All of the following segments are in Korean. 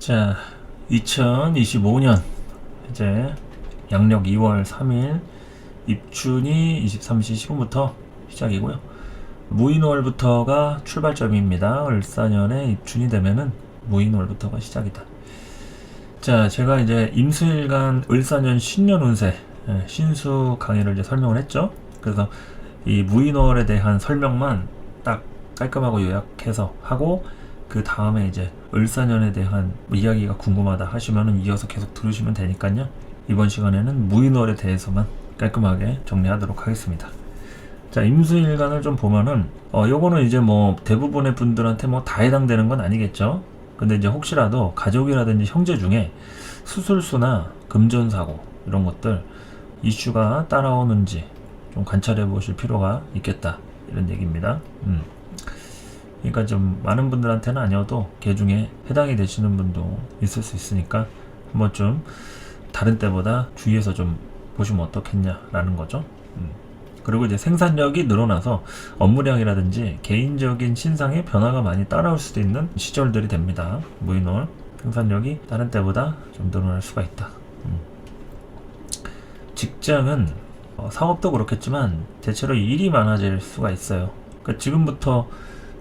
자, 2025년 이제 양력 2월 3일 입춘이 23시 10분부터 시작이고요. 무인월부터가 출발점입니다. 을사년에 입춘이 되면은 무인월부터가 시작이다. 자, 제가 이제 임수일간 을사년 신년 운세 신수 강의를 이제 설명을 했죠. 그래서 이 무인월에 대한 설명만 딱 깔끔하고 요약해서 하고, 그 다음에 이제 을사년에 대한 이야기가 궁금하다 하시면은 이어서 계속 들으시면 되니까요. 이번 시간에는 무인월에 대해서만 깔끔하게 정리하도록 하겠습니다. 자, 임수일간을 좀 보면은 요거는 이제 뭐 대부분의 분들한테 뭐 다 해당되는 건 아니겠죠. 근데 이제 혹시라도 가족이라든지 형제 중에 수술수나 금전사고 이런 것들 이슈가 따라오는지 좀 관찰해 보실 필요가 있겠다, 이런 얘기입니다. 그러니까 좀 많은 분들한테는 아니어도 개 중에 해당이 되시는 분도 있을 수 있으니까 한번 좀 다른 때보다 주의해서 좀 보시면 어떻겠냐라는 거죠. 그리고 이제 생산력이 늘어나서 업무량이라든지 개인적인 신상에 변화가 많이 따라올 수도 있는 시절들이 됩니다. 무인월 생산력이 다른 때보다 좀 늘어날 수가 있다. 직장은 사업도 그렇겠지만 대체로 일이 많아질 수가 있어요. 그러니까 지금부터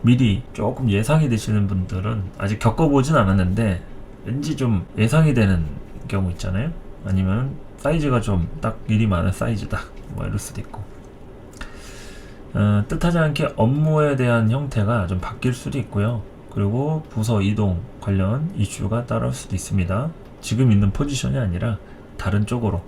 미리 조금 예상이 되시는 분들은 아직 겪어보진 않았는데 왠지 좀 예상이 되는 경우 있잖아요. 아니면 사이즈가 좀 딱 일이 많은 사이즈다, 뭐 이럴 수도 있고, 뜻하지 않게 업무에 대한 형태가 좀 바뀔 수도 있고요. 그리고 부서 이동 관련 이슈가 따라올 수도 있습니다. 지금 있는 포지션이 아니라 다른 쪽으로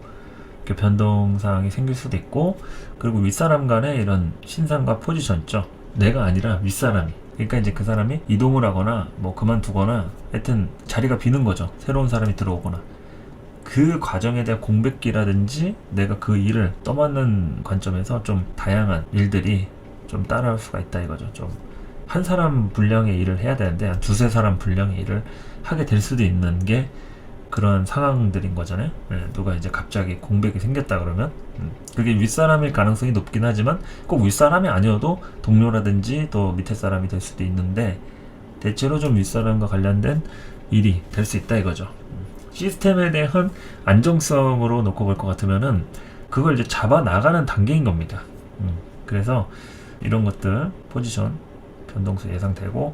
이렇게 변동사항이 생길 수도 있고, 그리고 윗사람 간의 이런 신상과 포지션 있죠. 내가 아니라 윗사람이, 그러니까 이제 그 사람이 이동을 하거나 뭐 그만두거나 하여튼 자리가 비는 거죠. 새로운 사람이 들어오거나, 그 과정에 대한 공백기라든지 내가 그 일을 떠맡는 관점에서 좀 다양한 일들이 좀 따라올 수가 있다 이거죠. 좀 한 사람 분량의 일을 해야 되는데 한 두세 사람 분량의 일을 하게 될 수도 있는 게 그런 상황들인 거잖아요. 누가 이제 갑자기 공백이 생겼다 그러면 그게 윗사람일 가능성이 높긴 하지만 꼭 윗사람이 아니어도 동료라든지 또 밑에 사람이 될 수도 있는데 대체로 좀 윗사람과 관련된 일이 될 수 있다 이거죠. 시스템에 대한 안정성으로 놓고 볼 것 같으면은 그걸 이제 잡아 나가는 단계인 겁니다. 그래서 이런 것들 포지션 변동수 예상되고,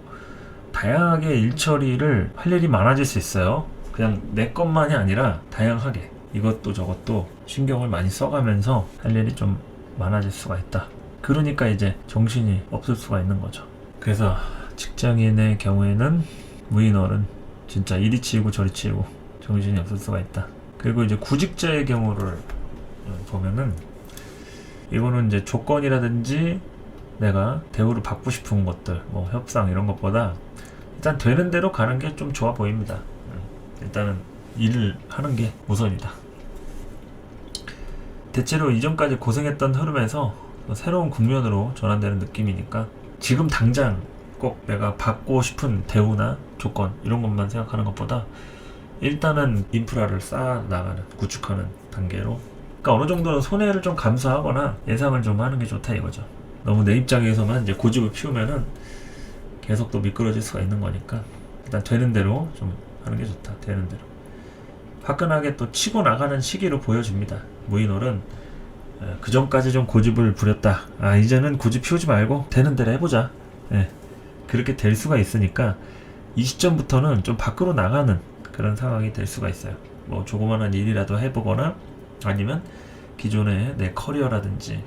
다양하게 일 처리를 할 일이 많아질 수 있어요. 그냥 내 것만이 아니라 다양하게 이것도 저것도 신경을 많이 써가면서 할 일이 좀 많아질 수가 있다. 그러니까 이제 정신이 없을 수가 있는 거죠. 그래서 직장인의 경우에는 무인월은 진짜 이리 치이고 저리 치이고 정신이 없을 수가 있다. 그리고 이제 구직자의 경우를 보면은 이거는 이제 조건이라든지 내가 대우를 받고 싶은 것들, 뭐 협상 이런 것보다 일단 되는 대로 가는 게 좀 좋아 보입니다. 일단은 일을 하는 게 우선이다. 대체로 이전까지 고생했던 흐름에서 새로운 국면으로 전환되는 느낌이니까 지금 당장 꼭 내가 받고 싶은 대우나 조건 이런 것만 생각하는 것보다 일단은 인프라를 쌓아 나가는, 구축하는 단계로, 그러니까 어느 정도는 손해를 좀 감수하거나 예상을 좀 하는 게 좋다 이거죠. 너무 내 입장에서만 이제 고집을 피우면은 계속 또 미끄러질 수가 있는 거니까 일단 되는 대로 좀 하는 게 좋다. 되는 대로 화끈하게 또 치고 나가는 시기로 보여집니다. 무인월은 그 전까지 좀 고집을 부렸다, 이제는 고집 피우지 말고 되는 대로 해보자, 그렇게 될 수가 있으니까 이 시점부터는 좀 밖으로 나가는 그런 상황이 될 수가 있어요. 뭐 조그만한 일이라도 해보거나 아니면 기존의 내 커리어라든지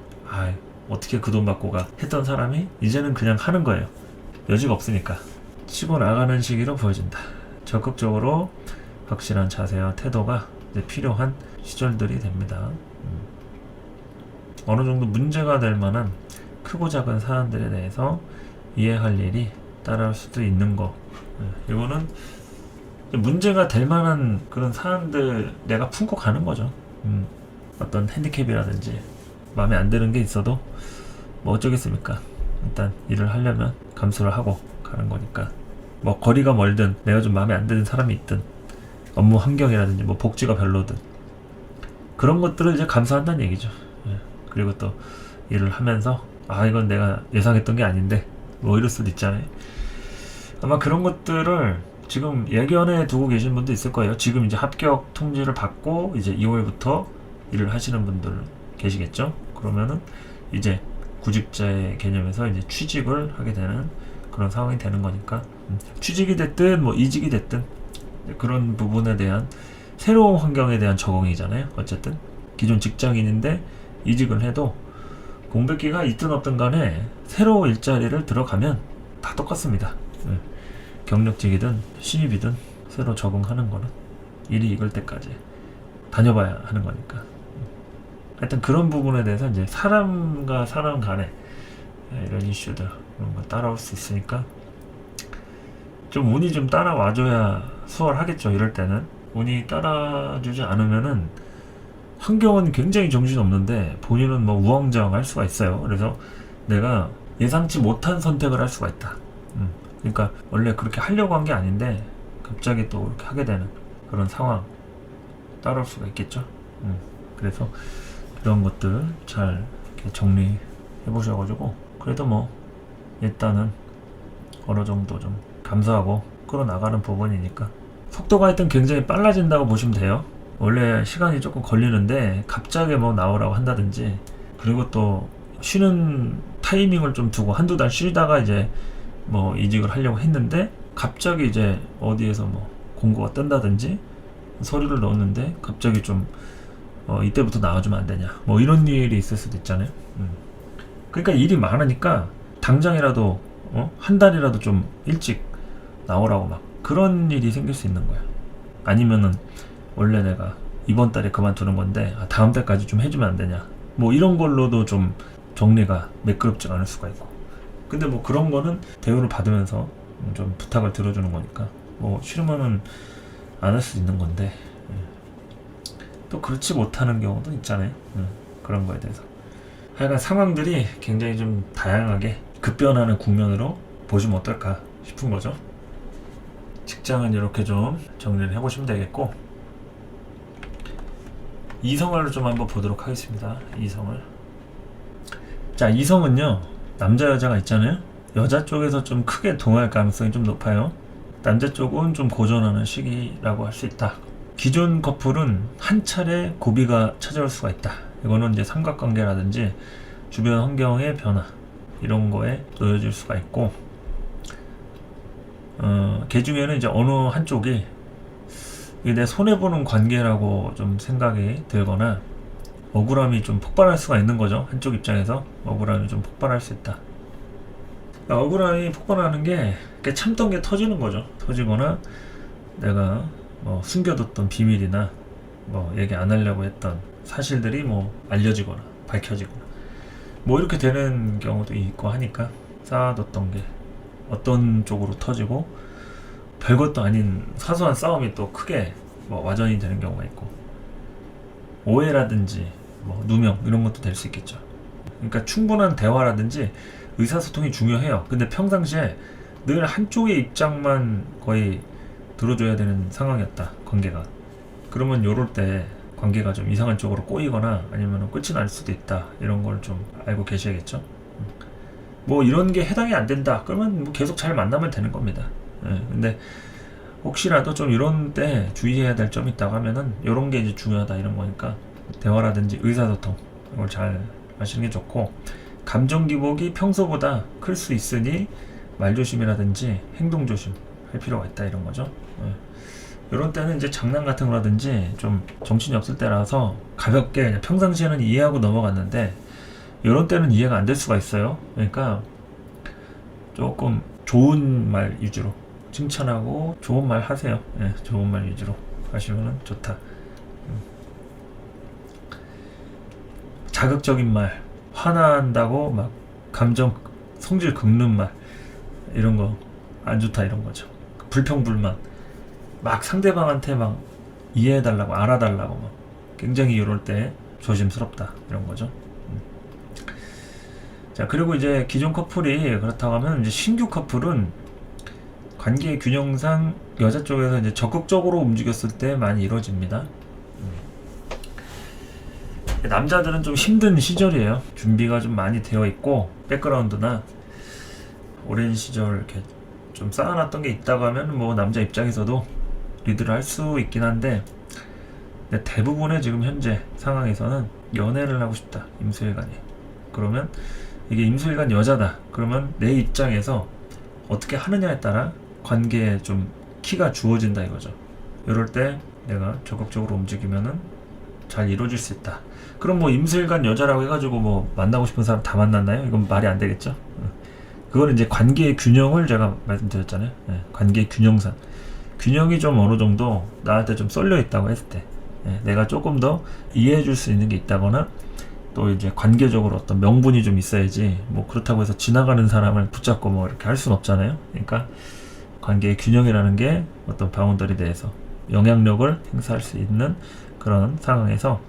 어떻게 그 돈 받고 가 했던 사람이 이제는 그냥 하는 거예요. 여지가 없으니까 치고 나가는 시기로 보여진다. 적극적으로 확실한 자세와 태도가 이제 필요한 시절들이 됩니다. 어느 정도 문제가 될 만한 크고 작은 사안들에 대해서 이해할 일이 따라올 수도 있는 거, 이거는 문제가 될 만한 그런 사안들 내가 품고 가는 거죠. 어떤 핸디캡이라든지 마음에 안 드는 게 있어도 뭐 어쩌겠습니까. 일단 일을 하려면 감수를 하고 가는 거니까, 뭐 거리가 멀든 내가 좀 마음에 안 드는 사람이 있든 업무 환경이라든지 뭐 복지가 별로든 그런 것들을 이제 감수한다는 얘기죠. 그리고 또 일을 하면서 이건 내가 예상했던 게 아닌데 뭐 이럴 수도 있잖아요. 아마 그런 것들을 지금 예견해 두고 계신 분도 있을 거예요. 지금 이제 합격 통지를 받고 이제 2월부터 일을 하시는 분들 계시겠죠. 그러면은 이제 구직자의 개념에서 이제 취직을 하게 되는 그런 상황이 되는 거니까 취직이 됐든 뭐 이직이 됐든 그런 부분에 대한 새로운 환경에 대한 적응이잖아요. 어쨌든 기존 직장인인데 이직을 해도 공백기가 있든 없든 간에 새로 일자리를 들어가면 다 똑같습니다. 경력직이든 신입이든 새로 적응하는 거는 일이 익을 때까지 다녀봐야 하는 거니까. 하여튼 그런 부분에 대해서 이제 사람과 사람 간에 이런 이슈들 그런 거 따라올 수 있으니까 좀 운이 좀 따라와줘야 수월하겠죠. 이럴 때는 운이 따라주지 않으면은 환경은 굉장히 정신없는데 본인은 뭐 우왕좌왕할 수가 있어요. 그래서 내가 예상치 못한 선택을 할 수가 있다. 그러니까 원래 그렇게 하려고 한 게 아닌데 갑자기 또 그렇게 하게 되는 그런 상황 따라올 수가 있겠죠. 그래서 이런 것들 잘 이렇게 정리해 보셔가지고 그래도 뭐 일단은 어느 정도 좀 감사하고 끌어나가는 부분이니까 속도가 하여튼 굉장히 빨라진다고 보시면 돼요. 원래 시간이 조금 걸리는데 갑자기 뭐 나오라고 한다든지 그리고 또 쉬는 타이밍을 좀 두고 한두 달 쉬다가 이제 뭐 이직을 하려고 했는데 갑자기 이제 어디에서 뭐 공고가 뜬다든지 서류를 넣었는데 갑자기 좀 이때부터 나와주면 안 되냐 뭐 이런 일이 있을 수도 있잖아요. 그러니까 일이 많으니까 당장이라도 한 달이라도 좀 일찍 나오라고 막 그런 일이 생길 수 있는 거야. 아니면은 원래 내가 이번 달에 그만두는 건데 다음 달까지 좀 해주면 안 되냐 뭐 이런 걸로도 좀 정리가 매끄럽지 않을 수가 있고. 근데 뭐 그런 거는 대우를 받으면서 좀 부탁을 들어주는 거니까 뭐 싫으면은 안 할 수 있는 건데 또 그렇지 못하는 경우도 있잖아요. 그런 거에 대해서 하여간 상황들이 굉장히 좀 다양하게 급변하는 국면으로 보시면 어떨까 싶은 거죠. 직장은 이렇게 좀 정리를 해보시면 되겠고 이성을 좀 한번 보도록 하겠습니다. 이성을. 자, 이성은요 남자 여자가 있잖아요. 여자 쪽에서 좀 크게 동할 가능성이 좀 높아요. 남자 쪽은 좀 고전하는 시기라고 할 수 있다. 기존 커플은 한 차례 고비가 찾아올 수가 있다. 이거는 이제 삼각관계라든지 주변 환경의 변화 이런 거에 놓여질 수가 있고 걔 중에는 이제 어느 한쪽이 이게 내 손해보는 관계라고 좀 생각이 들거나 억울함이 좀 폭발할 수가 있는 거죠. 한쪽 입장에서 억울함이 좀 폭발할 수 있다. 그러니까 억울함이 폭발하는 게 참던 게 터지는 거죠. 터지거나 내가 뭐 숨겨뒀던 비밀이나 뭐 얘기 안 하려고 했던 사실들이 뭐 알려지거나 밝혀지거나 뭐 이렇게 되는 경우도 있고 하니까 쌓아뒀던 게 어떤 쪽으로 터지고 별것도 아닌 사소한 싸움이 또 크게 뭐 와전이 되는 경우가 있고 오해라든지 뭐 누명 이런 것도 될 수 있겠죠. 그러니까 충분한 대화라든지 의사소통이 중요해요. 근데 평상시에 늘 한쪽의 입장만 거의 들어줘야 되는 상황이었다. 관계가. 그러면 요럴 때 관계가 좀 이상한 쪽으로 꼬이거나 아니면 끝이 날 수도 있다. 이런 걸 좀 알고 계셔야겠죠. 뭐 이런 게 해당이 안 된다. 그러면 뭐 계속 잘 만나면 되는 겁니다. 근데 혹시라도 좀 이런 때 주의해야 될 점이 있다고 하면은 이런 게 이제 중요하다 이런 거니까 대화라든지 의사소통 이걸 잘 하시는 게 좋고 감정 기복이 평소보다 클 수 있으니 말조심이라든지 행동조심 할 필요가 있다 이런 거죠. 이런 때는 이제 장난 같은 거라든지 좀 정신이 없을 때라서 가볍게 그냥 평상시에는 이해하고 넘어갔는데 이런 때는 이해가 안 될 수가 있어요. 그러니까 조금 좋은 말 위주로 칭찬하고 좋은 말 하세요. 좋은 말 위주로 하시면 좋다. 자극적인 말, 화난다고 막 감정 성질 긁는 말 이런 거 안 좋다 이런 거죠. 불평불만 막 상대방한테 막 이해해달라고 알아달라고 막 굉장히 이럴 때 조심스럽다 이런 거죠. 자, 그리고 이제 기존 커플이 그렇다고 하면 이제 신규 커플은 관계 균형상 여자 쪽에서 이제 적극적으로 움직였을 때 많이 이루어집니다. 남자들은 좀 힘든 시절이에요. 준비가 좀 많이 되어 있고 백그라운드나 오랜 시절 이렇게 좀 쌓아놨던 게 있다고 하면 뭐 남자 입장에서도 리드를 할 수 있긴 한데, 근데 대부분의 지금 현재 상황에서는 연애를 하고 싶다, 임수일간이. 그러면 이게 임수일간 여자다 그러면 내 입장에서 어떻게 하느냐에 따라 관계에 좀 키가 주어진다 이거죠. 이럴 때 내가 적극적으로 움직이면은 잘 이루어질 수 있다. 그럼 뭐 임수일간 여자라고 해가지고 뭐 만나고 싶은 사람 다 만났나요? 이건 말이 안 되겠죠. 그거는 이제 관계의 균형을 제가 말씀드렸잖아요. 관계의 균형상 균형이 좀 어느 정도 나한테 좀 쏠려 있다고 했을 때, 내가 조금 더 이해해 줄 수 있는 게 있다거나, 또 이제 관계적으로 어떤 명분이 좀 있어야지, 뭐 그렇다고 해서 지나가는 사람을 붙잡고 뭐 이렇게 할 수는 없잖아요. 그러니까 관계의 균형이라는 게 어떤 바운더리 내에서 영향력을 행사할 수 있는 그런 상황에서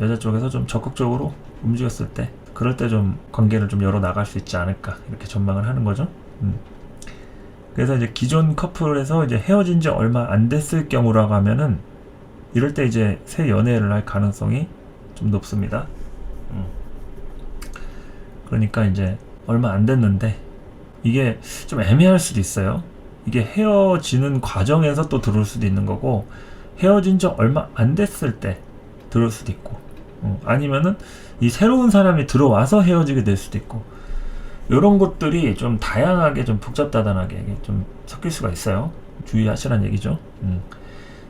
여자 쪽에서 좀 적극적으로 움직였을 때, 그럴 때 좀 관계를 좀 열어 나갈 수 있지 않을까, 이렇게 전망을 하는 거죠. 그래서 이제 기존 커플에서 이제 헤어진 지 얼마 안 됐을 경우라고 하면은, 이럴 때 이제 새 연애를 할 가능성이 좀 높습니다. 그러니까 이제 얼마 안 됐는데 이게 좀 애매할 수도 있어요. 이게 헤어지는 과정에서 또 들어올 수도 있는 거고, 헤어진 지 얼마 안 됐을 때 들어올 수도 있고, 아니면은 이 새로운 사람이 들어와서 헤어지게 될 수도 있고, 이런 것들이 좀 다양하게 좀 복잡다단하게 좀 섞일 수가 있어요. 주의하시라는 얘기죠.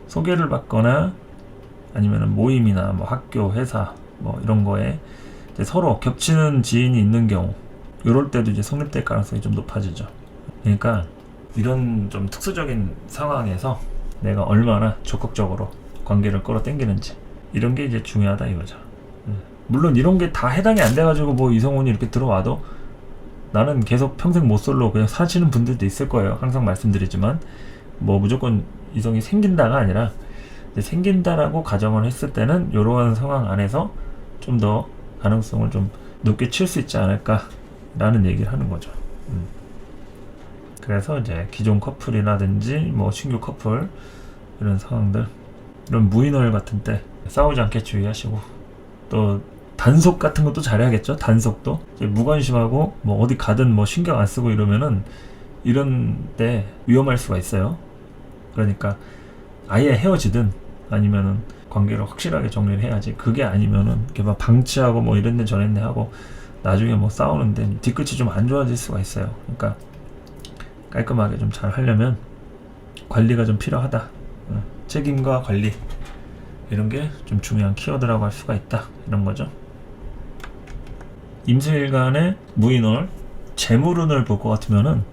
소개를 받거나 아니면은 모임이나 뭐 학교, 회사 뭐 이런 거에 이제 서로 겹치는 지인이 있는 경우, 이럴 때도 이제 성립될 가능성이 좀 높아지죠. 그러니까 이런 좀 특수적인 상황에서 내가 얼마나 적극적으로 관계를 끌어당기는지, 이런 게 이제 중요하다 이거죠. 물론 이런 게 다 해당이 안 돼가지고 뭐 이성훈이 이렇게 들어와도 나는 계속 평생 모쏠로 그냥 사시는 분들도 있을 거예요. 항상 말씀드리지만 뭐 무조건 이성이 생긴다가 아니라, 이제 생긴다라고 가정을 했을 때는 이러한 상황 안에서 좀 더 가능성을 좀 높게 칠 수 있지 않을까라는 얘기를 하는 거죠. 그래서 이제 기존 커플이라든지 뭐 신규 커플, 이런 상황들, 이런 무인월 같은 때 싸우지 않게 주의하시고, 또 단속 같은 것도 잘해야겠죠. 단속도 이제 무관심하고 뭐 어디 가든 뭐 신경 안 쓰고 이러면은 이런 때 위험할 수가 있어요. 그러니까 아예 헤어지든 아니면은 관계를 확실하게 정리를 해야지. 그게 아니면은 이렇게 막 방치하고 뭐 이랬네 저랬네 하고 나중에 뭐 싸우는데 뒤끝이 좀 안 좋아질 수가 있어요. 그러니까 깔끔하게 좀 잘 하려면 관리가 좀 필요하다. 책임과 관리, 이런 게 좀 중요한 키워드라고 할 수가 있다, 이런 거죠. 임수일간의 무인월, 재물운을 볼 것 같으면은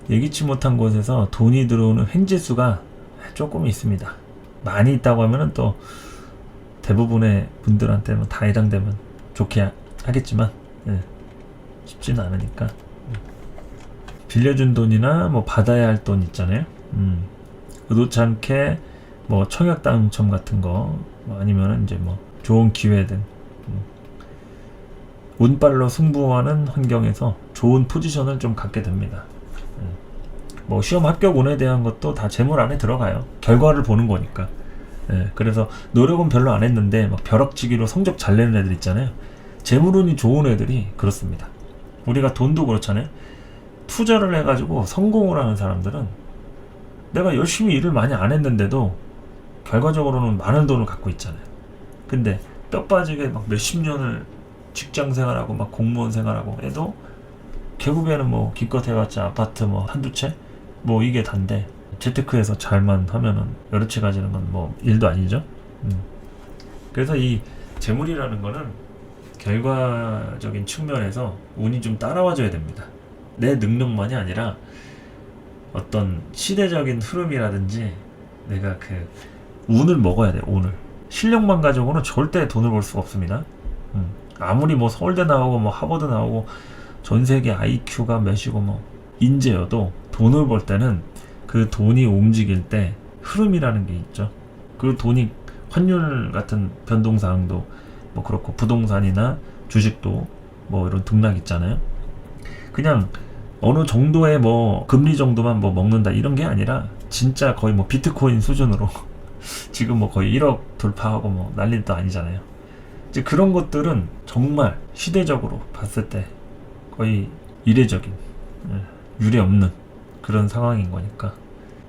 예기치 못한 곳에서 돈이 들어오는 횡재수가 조금 있습니다. 많이 있다고 하면은 또 대부분의 분들한테는 다 해당되면 좋게 하겠지만, 쉽지는 않으니까. 빌려준 돈이나 뭐 받아야 할 돈 있잖아요. 의도치 않게 뭐 청약 당첨 같은 거, 뭐 아니면은 이제 뭐 좋은 기회든, 운빨로 승부하는 환경에서 좋은 포지션을 좀 갖게 됩니다. 뭐 시험 합격 운에 대한 것도 다 재물 안에 들어가요. 결과를 보는 거니까. 그래서 노력은 별로 안 했는데 막 벼락치기로 성적 잘 내는 애들 있잖아요. 재물운이 좋은 애들이 그렇습니다. 우리가 돈도 그렇잖아요. 투자를 해가지고 성공을 하는 사람들은 내가 열심히 일을 많이 안 했는데도 결과적으로는 많은 돈을 갖고 있잖아요. 근데 뼈 빠지게 막 몇십 년을 직장 생활하고 막 공무원 생활하고 해도 결국에는 뭐 기껏 해봤자 아파트 뭐 한두 채? 뭐 이게 단데, 재테크에서 잘만 하면은 여러 채 가지는 건 뭐 일도 아니죠. 그래서 이 재물이라는 거는 결과적인 측면에서 운이 좀 따라와줘야 됩니다. 내 능력만이 아니라 어떤 시대적인 흐름이라든지 내가 그 운을 먹어야 돼요. 운을. 실력만 가지고는 절대 돈을 벌 수가 없습니다. 아무리 뭐 서울대 나오고 뭐 하버드 나오고 전 세계 IQ가 몇이고 뭐 인재여도 돈을 벌 때는 그 돈이 움직일 때 흐름이라는 게 있죠. 그 돈이 환율 같은 변동사항도 뭐 그렇고, 부동산이나 주식도 뭐 이런 등락 있잖아요. 그냥 어느 정도의 뭐 금리 정도만 뭐 먹는다 이런 게 아니라 진짜 거의 뭐 비트코인 수준으로 지금 뭐 거의 1억 돌파하고 뭐 난리도 아니잖아요. 이제 그런 것들은 정말 시대적으로 봤을 때 거의 이례적인, 유례 없는 그런 상황인 거니까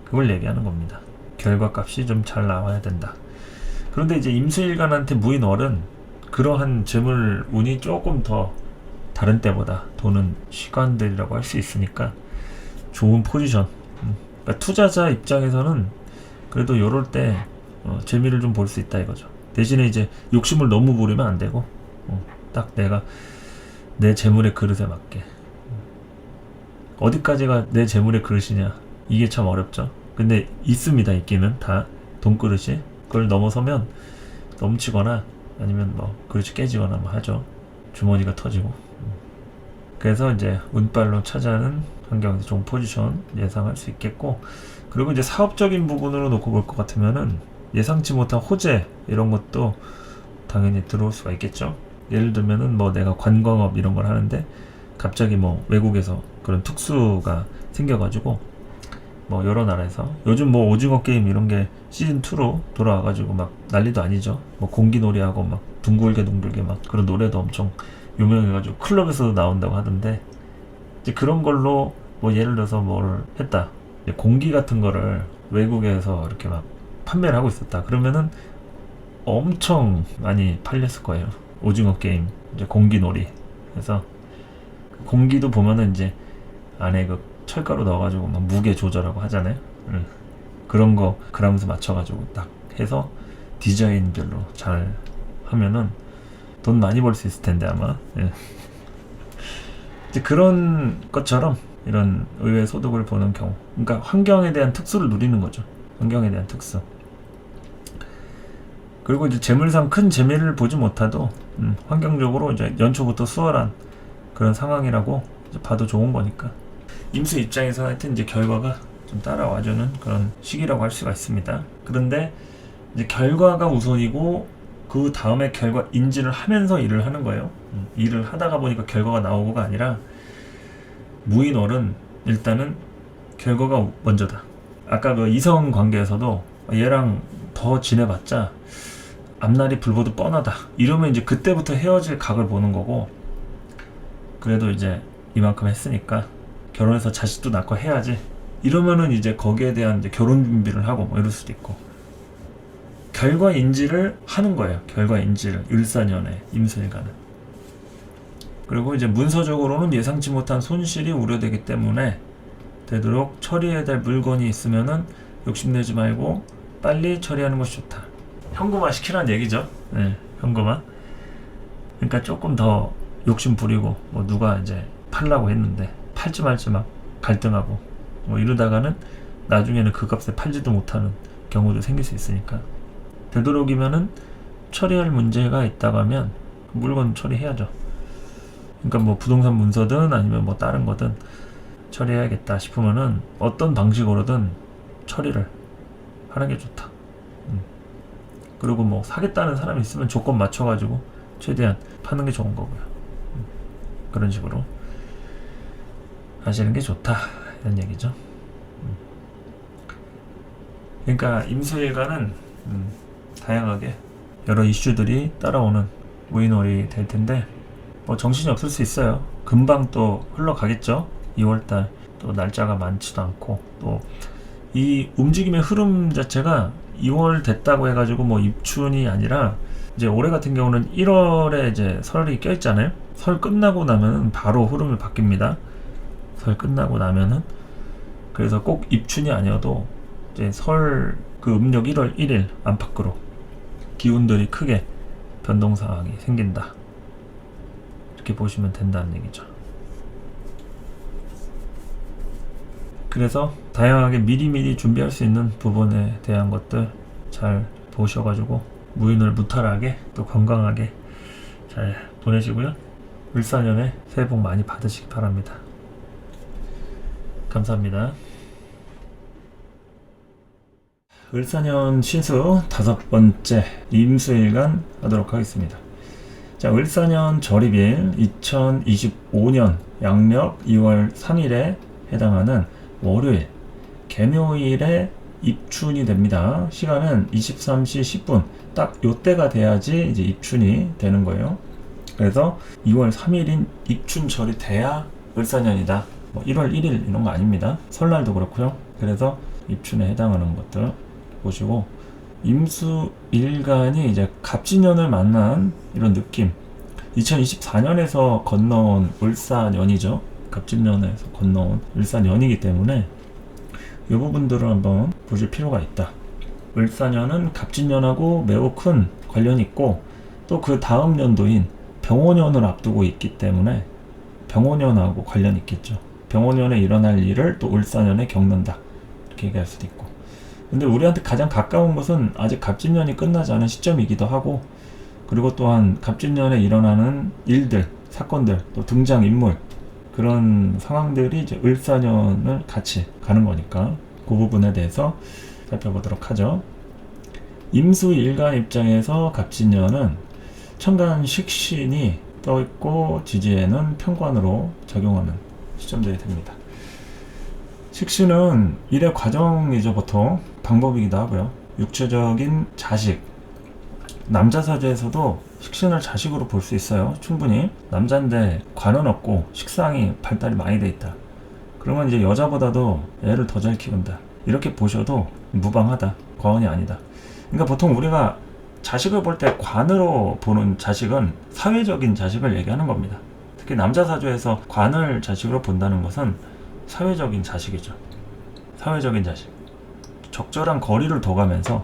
그걸 얘기하는 겁니다. 결과값이 좀 잘 나와야 된다. 그런데 이제 임수일간한테 무인월은 그러한 재물 운이 조금 더 다른 때보다 도는 시간들이라고 할 수 있으니까 좋은 포지션. 그러니까 투자자 입장에서는 그래도 요럴 때 재미를 좀 볼 수 있다 이거죠. 대신에 이제 욕심을 너무 부리면 안 되고 딱 내가 내 재물의 그릇에 맞게. 어디까지가 내 재물의 그릇이냐, 이게 참 어렵죠. 근데 있습니다. 있기는 다 돈그릇이. 그걸 넘어서면 넘치거나 아니면 뭐 그릇이 깨지거나 뭐 하죠. 주머니가 터지고. 그래서 이제 운빨로 차지하는 환경에서 좋은 포지션 예상할 수 있겠고, 그리고 이제 사업적인 부분으로 놓고 볼 것 같으면은 예상치 못한 호재 이런 것도 당연히 들어올 수가 있겠죠. 예를 들면은 뭐 내가 관광업 이런 걸 하는데 갑자기 뭐 외국에서 그런 특수가 생겨가지고 뭐 여러 나라에서 요즘 뭐 오징어 게임 이런 게 시즌2로 돌아와가지고 막 난리도 아니죠. 뭐 공기놀이하고 막 둥글게 막 그런 노래도 엄청 유명해가지고 클럽에서도 나온다고 하던데, 이제 그런 걸로 뭐 예를 들어서 뭘 했다. 공기 같은 거를 외국에서 이렇게 막 판매를 하고 있었다. 그러면은 엄청 많이 팔렸을 거예요. 오징어 게임, 이제 공기놀이. 그래서 공기도 보면은 이제 안에 그 철가루 넣어가지고 막 무게 조절하고 하잖아요. 그런 거 그람수 맞춰가지고 딱 해서 디자인별로 잘 하면은 돈 많이 벌 수 있을 텐데 아마. 이제 그런 것처럼 이런 의외의 소득을 보는 경우, 그러니까 환경에 대한 특수를 누리는 거죠. 환경에 대한 특수. 그리고 이제 재물상 큰 재미를 보지 못하도 환경적으로 이제 연초부터 수월한 그런 상황이라고 이제 봐도 좋은 거니까. 임수 입장에서 하여튼 이제 결과가 좀 따라와주는 그런 시기라고 할 수가 있습니다. 그런데 이제 결과가 우선이고 그 다음에 결과 인지를 하면서 일을 하는 거예요. 일을 하다가 보니까 결과가 나오고가 아니라 무인월은 일단은 결과가 먼저다. 아까 그 이성 관계에서도 얘랑 더 지내봤자 앞날이 불보듯 뻔하다 이러면 이제 그때부터 헤어질 각을 보는 거고, 그래도 이제 이만큼 했으니까 결혼해서 자식도 낳고 해야지 이러면은 이제 거기에 대한 이제 결혼 준비를 하고 뭐 이럴 수도 있고, 결과 인지를 하는 거예요. 결과 인지를 을사년에 임수일간은. 그리고 이제 문서적으로는 예상치 못한 손실이 우려되기 때문에 되도록 처리해야 될 물건이 있으면은 욕심내지 말고 빨리 처리하는 것이 좋다. 현금화 시키라는 얘기죠. 네, 현금화. 그러니까 조금 더 욕심 부리고 뭐 누가 이제 팔라고 했는데 팔지 말지 막 갈등하고 뭐 이러다가는 나중에는 그 값에 팔지도 못하는 경우도 생길 수 있으니까, 되도록이면은 처리할 문제가 있다고 하면 물건 처리해야죠. 그러니까 뭐 부동산 문서든 아니면 뭐 다른 거든 처리해야겠다 싶으면은 어떤 방식으로든 처리를 하는 게 좋다. 그리고 뭐 사겠다는 사람이 있으면 조건 맞춰가지고 최대한 파는 게 좋은 거고요. 그런 식으로 하시는 게 좋다 이런 얘기죠. 그러니까 임수일간은 다양하게 여러 이슈들이 따라오는 무인월이 될 텐데 뭐 정신이 없을 수 있어요. 금방 또 흘러가겠죠. 2월달 또 날짜가 많지도 않고, 또 이 움직임의 흐름 자체가 2월 됐다고 해가지고 뭐 입춘이 아니라 이제 올해 같은 경우는 1월에 이제 설이 껴있잖아요. 설 끝나고 나면은 바로 흐름이 바뀝니다. 설 끝나고 나면은. 그래서 꼭 입춘이 아니어도 이제 설 그 음력 1월 1일 안팎으로 기운들이 크게 변동 상황이 생긴다. 이렇게 보시면 된다는 얘기죠. 그래서 다양하게 미리미리 준비할 수 있는 부분에 대한 것들 잘 보셔가지고 무인을 무탈하게 또 건강하게 잘 보내시고요. 을사년에 새해 복 많이 받으시기 바랍니다. 감사합니다. 을사년 신수 5번째 임수일간 하도록 하겠습니다. 자, 을사년 절입일 2025년 양력 2월 3일에 해당하는 월요일 개묘일에 입춘이 됩니다. 시간은 23시 10분 딱 요때가 돼야지 이제 입춘이 되는 거예요. 그래서 2월 3일인 입춘절이 돼야 을사년이다 뭐 1월 1일 이런 거 아닙니다. 설날도 그렇고요. 그래서 입춘에 해당하는 것들 보시고, 임수일간이 이제 갑진년을 만난 이런 느낌, 2024년에서 건너온 을사년이죠. 갑진년에서 건너온 을사년이기 때문에 이 부분들을 한번 보실 필요가 있다. 을사년은 갑진년하고 매우 큰 관련이 있고, 또 그 다음 년도인 병오년을 앞두고 있기 때문에 병오년하고 관련이 있겠죠. 병오년에 일어날 일을 또 을사년에 겪는다, 이렇게 얘기할 수도 있고. 근데 우리한테 가장 가까운 것은 아직 갑진년이 끝나지 않은 시점이기도 하고, 그리고 또한 갑진년에 일어나는 일들, 사건들, 또 등장인물, 그런 상황들이 이제 을사년을 같이 가는 거니까 그 부분에 대해서 살펴보도록 하죠. 임수일간 입장에서 갑진년은 천간 식신이 떠있고 지지에는 편관으로 작용하는 시점들이 됩니다. 식신은 일의 과정이죠. 보통 방법이기도 하고요. 육체적인 자식, 남자 사주에서도 식신을 자식으로 볼 수 있어요. 충분히. 남자인데 관은 없고 식상이 발달이 많이 돼 있다, 그러면 이제 여자보다도 애를 더 잘 키운다, 이렇게 보셔도 무방하다, 과언이 아니다. 그러니까 보통 우리가 자식을 볼 때 관으로 보는 자식은 사회적인 자식을 얘기하는 겁니다. 특히 남자 사주에서 관을 자식으로 본다는 것은 사회적인 자식이죠. 사회적인 자식. 적절한 거리를 둬가면서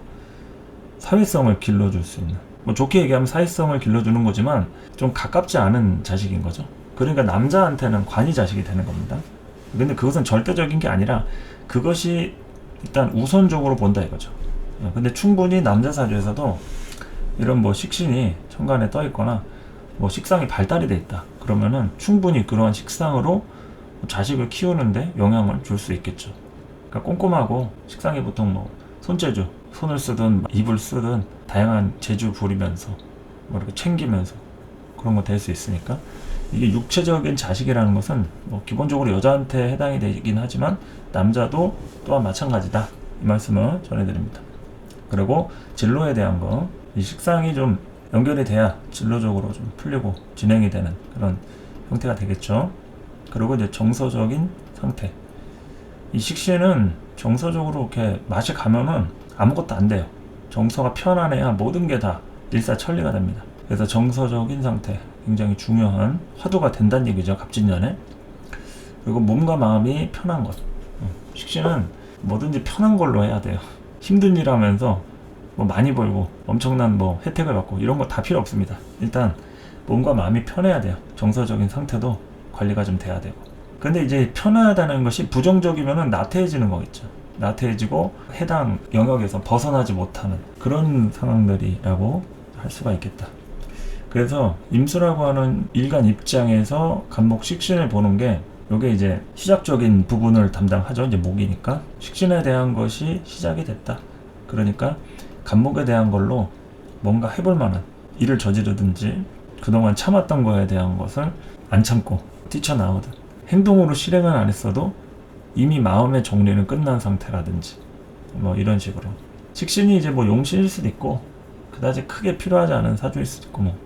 사회성을 길러줄 수 있는, 뭐 좋게 얘기하면 사회성을 길러주는 거지만 좀 가깝지 않은 자식인 거죠. 그러니까 남자한테는 관이 자식이 되는 겁니다. 근데 그것은 절대적인 게 아니라 그것이 일단 우선적으로 본다 이거죠. 근데 충분히 남자 사주에서도 이런 뭐 식신이 천간에 떠 있거나 뭐 식상이 발달이 돼 있다, 그러면은 충분히 그러한 식상으로 자식을 키우는데 영향을 줄 수 있겠죠. 그러니까 꼼꼼하고, 식상이 보통 뭐 손재주, 손을 쓰든 입을 쓰든 다양한 재주 부리면서 뭐 이렇게 챙기면서 그런 거 될 수 있으니까, 이게 육체적인 자식이라는 것은 뭐 기본적으로 여자한테 해당이 되긴 하지만 남자도 또한 마찬가지다, 이 말씀을 전해드립니다. 그리고 진로에 대한 거, 이 식상이 좀 연결이 돼야 진로적으로 좀 풀리고 진행이 되는 그런 형태가 되겠죠. 그리고 이제 정서적인 상태, 이 식신은 정서적으로 이렇게 맛이 가면은 아무것도 안 돼요. 정서가 편안해야 모든 게 다 일사천리가 됩니다. 그래서 정서적인 상태 굉장히 중요한 화두가 된다는 얘기죠, 갑진년에. 그리고 몸과 마음이 편한 것, 식신은 뭐든지 편한 걸로 해야 돼요. 힘든 일 하면서 뭐 많이 벌고 엄청난 뭐 혜택을 받고 이런 거 다 필요 없습니다. 일단 몸과 마음이 편해야 돼요. 정서적인 상태도 관리가 좀 돼야 되고. 근데 이제 편하다는 것이 부정적이면은 나태해지는 거겠죠. 나태해지고 해당 영역에서 벗어나지 못하는 그런 상황들이라고 할 수가 있겠다. 그래서 임수라고 하는 일간 입장에서 간목 식신을 보는 게, 요게 이제 시작적인 부분을 담당하죠. 이제 목이니까 식신에 대한 것이 시작이 됐다. 그러니까 간목에 대한 걸로 뭔가 해볼 만한 일을 저지르든지, 그동안 참았던 거에 대한 것을 안 참고 뛰쳐나오든, 행동으로 실행은 안 했어도 이미 마음의 정리는 끝난 상태라든지, 뭐 이런 식으로. 식신이 이제 뭐 용신일 수도 있고 그다지 크게 필요하지 않은 사주일 수도 있고 뭐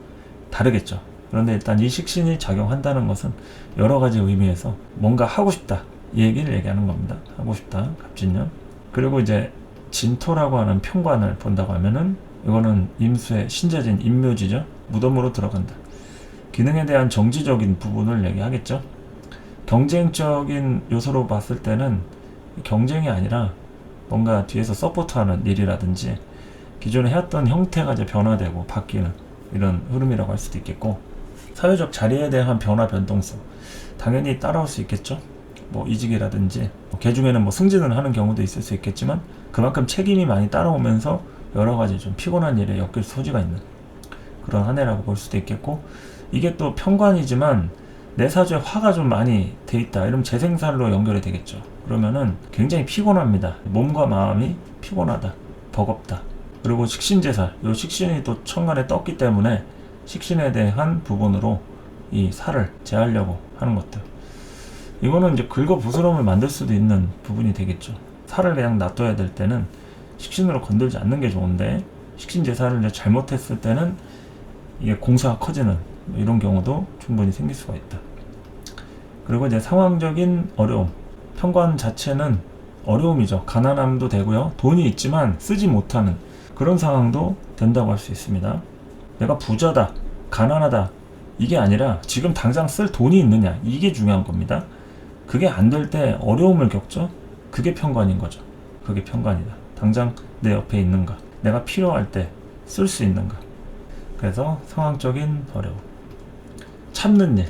다르겠죠. 그런데 일단 이 식신이 작용한다는 것은 여러 가지 의미에서 뭔가 하고 싶다, 이 얘기를 얘기하는 겁니다. 하고 싶다, 갑진년. 그리고 이제 진토라고 하는 편관을 본다고 하면은, 이거는 임수의 신재진 임묘지죠. 무덤으로 들어간다. 기능에 대한 정지적인 부분을 얘기하겠죠. 경쟁적인 요소로 봤을 때는 경쟁이 아니라 뭔가 뒤에서 서포트하는 일이라든지, 기존에 해왔던 형태가 이제 변화되고 바뀌는 이런 흐름이라고 할 수도 있겠고, 사회적 자리에 대한 변화 변동성 당연히 따라올 수 있겠죠. 뭐 이직이라든지, 개 중에는 뭐 승진을 하는 경우도 있을 수 있겠지만, 그만큼 책임이 많이 따라오면서 여러 가지 좀 피곤한 일에 엮일 소지가 있는 그런 한 해라고 볼 수도 있겠고, 이게 또 편관이지만 내 사주에 화가 좀 많이 돼 있다, 이러면 재생살로 연결이 되겠죠. 그러면은 굉장히 피곤합니다. 몸과 마음이 피곤하다, 버겁다. 그리고 식신재살, 이 식신이 또 천간에 떴기 때문에 식신에 대한 부분으로 이 살을 제하려고 하는 것들, 이거는 이제 긁어부스럼을 만들 수도 있는 부분이 되겠죠. 살을 그냥 놔둬야 될 때는 식신으로 건들지 않는 게 좋은데, 식신재살을 이제 잘못했을 때는 이게 공사가 커지는 이런 경우도 충분히 생길 수가 있다. 그리고 이제 상황적인 어려움. 편관 자체는 어려움이죠. 가난함도 되고요. 돈이 있지만 쓰지 못하는 그런 상황도 된다고 할 수 있습니다. 내가 부자다, 가난하다 이게 아니라 지금 당장 쓸 돈이 있느냐 이게 중요한 겁니다. 그게 안 될 때 어려움을 겪죠. 그게 편관인 거죠. 그게 편관이다. 당장 내 옆에 있는가, 내가 필요할 때 쓸 수 있는가. 그래서 상황적인 어려움. 참는 일.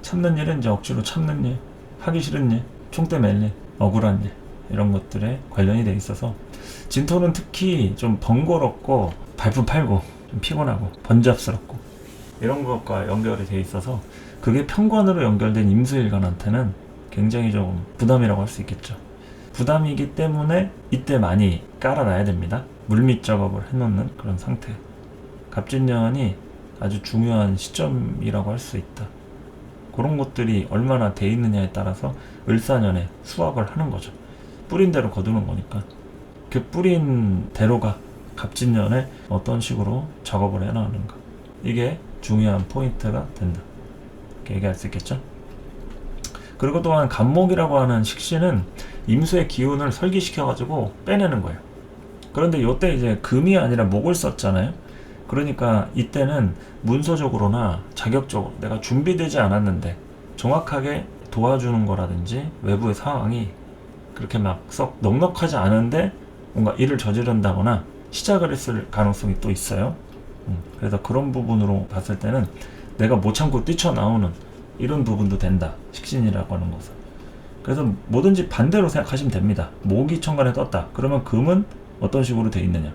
참는 일은 이제 억지로 참는 일, 하기 싫은 일, 총대 맬 일, 억울한 일 이런 것들에 관련이 돼 있어서 진토는 특히 좀 번거롭고 발품 팔고 좀 피곤하고 번잡스럽고 이런 것과 연결이 돼 있어서 그게 편관으로 연결된 임수일간한테는 굉장히 좀 부담이라고 할 수 있겠죠. 부담이기 때문에 이때 많이 깔아놔야 됩니다. 물밑 작업을 해놓는 그런 상태. 갑진년이 아주 중요한 시점이라고 할 수 있다. 그런 것들이 얼마나 돼 있느냐에 따라서 을사년에 수확을 하는 거죠. 뿌린 대로 거두는 거니까. 그 뿌린 대로가 갑진년에 어떤 식으로 작업을 해나가는가. 이게 중요한 포인트가 된다. 이렇게 얘기할 수 있겠죠. 그리고 또한 간목이라고 하는 식신은 임수의 기운을 설기시켜가지고 빼내는 거예요. 그런데 이때 이제 금이 아니라 목을 썼잖아요. 그러니까 이때는 문서적으로나 자격적으로 내가 준비되지 않았는데 정확하게 도와주는 거라든지 외부의 상황이 그렇게 막 썩 넉넉하지 않은데 뭔가 일을 저지른다거나 시작을 했을 가능성이 또 있어요. 그래서 그런 부분으로 봤을 때는 내가 못 참고 뛰쳐나오는 이런 부분도 된다. 식신이라고 하는 것은. 그래서 뭐든지 반대로 생각하시면 됩니다. 목이 천간에 떴다. 그러면 금은 어떤 식으로 돼 있느냐.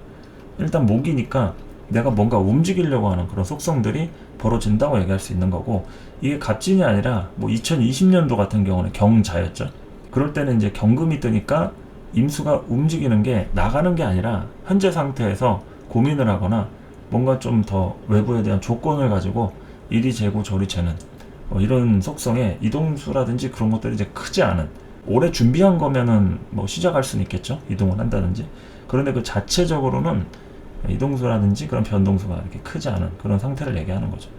일단 목이니까 내가 뭔가 움직이려고 하는 그런 속성들이 벌어진다고 얘기할 수 있는 거고, 이게 갑진이 아니라 뭐 2020년도 같은 경우는 경자였죠. 그럴 때는 이제 경금이 뜨니까 임수가 움직이는 게 나가는 게 아니라 현재 상태에서 고민을 하거나 뭔가 좀 더 외부에 대한 조건을 가지고 이리 재고 저리 재는 이런 속성의 이동수라든지 그런 것들이 이제 크지 않은, 오래 준비한 거면은 뭐 시작할 수는 있겠죠. 이동을 한다든지. 그런데 그 자체적으로는 이동수라든지 그런 변동수가 이렇게 크지 않은 그런 상태를 얘기하는 거죠.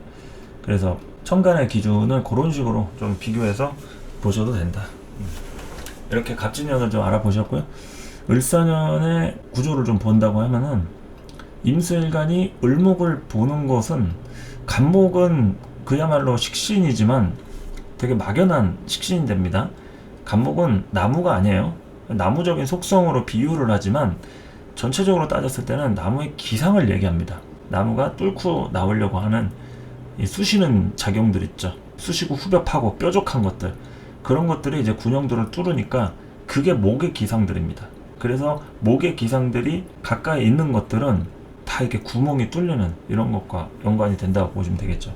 그래서 천간의 기준을 그런 식으로 좀 비교해서 보셔도 된다. 이렇게 갑진년을 좀 알아보셨고요. 을사년의 구조를 좀 본다고 하면은 임수일간이 을목을 보는 것은, 간목은 그야말로 식신이지만 되게 막연한 식신이 됩니다. 간목은 나무가 아니에요. 나무적인 속성으로 비유를 하지만 전체적으로 따졌을 때는 나무의 기상을 얘기합니다. 나무가 뚫고 나오려고 하는 이 쑤시는 작용들 있죠. 쑤시고 후벼파고 뾰족한 것들, 그런 것들이 이제 군형들을 뚫으니까 그게 목의 기상들입니다. 그래서 목의 기상들이 가까이 있는 것들은 다 이렇게 구멍이 뚫리는 이런 것과 연관이 된다고 보시면 되겠죠.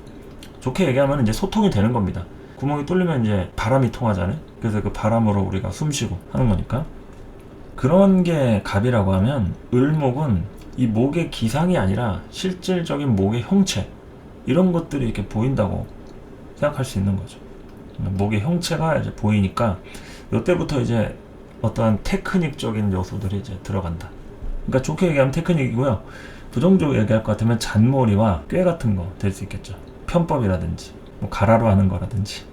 좋게 얘기하면 이제 소통이 되는 겁니다. 구멍이 뚫리면 이제 바람이 통하잖아요. 그래서 그 바람으로 우리가 숨쉬고 하는 거니까. 그런 게 갑이라고 하면, 을목은 이 목의 기상이 아니라 실질적인 목의 형체, 이런 것들이 이렇게 보인다고 생각할 수 있는 거죠. 목의 형체가 이제 보이니까 이때부터 이제 어떠한 테크닉적인 요소들이 이제 들어간다. 그러니까 좋게 얘기하면 테크닉이고요. 부정적으로 얘기할 것 같으면 잔머리와 꾀 같은 거 될 수 있겠죠. 편법이라든지 뭐 가라로 하는 거라든지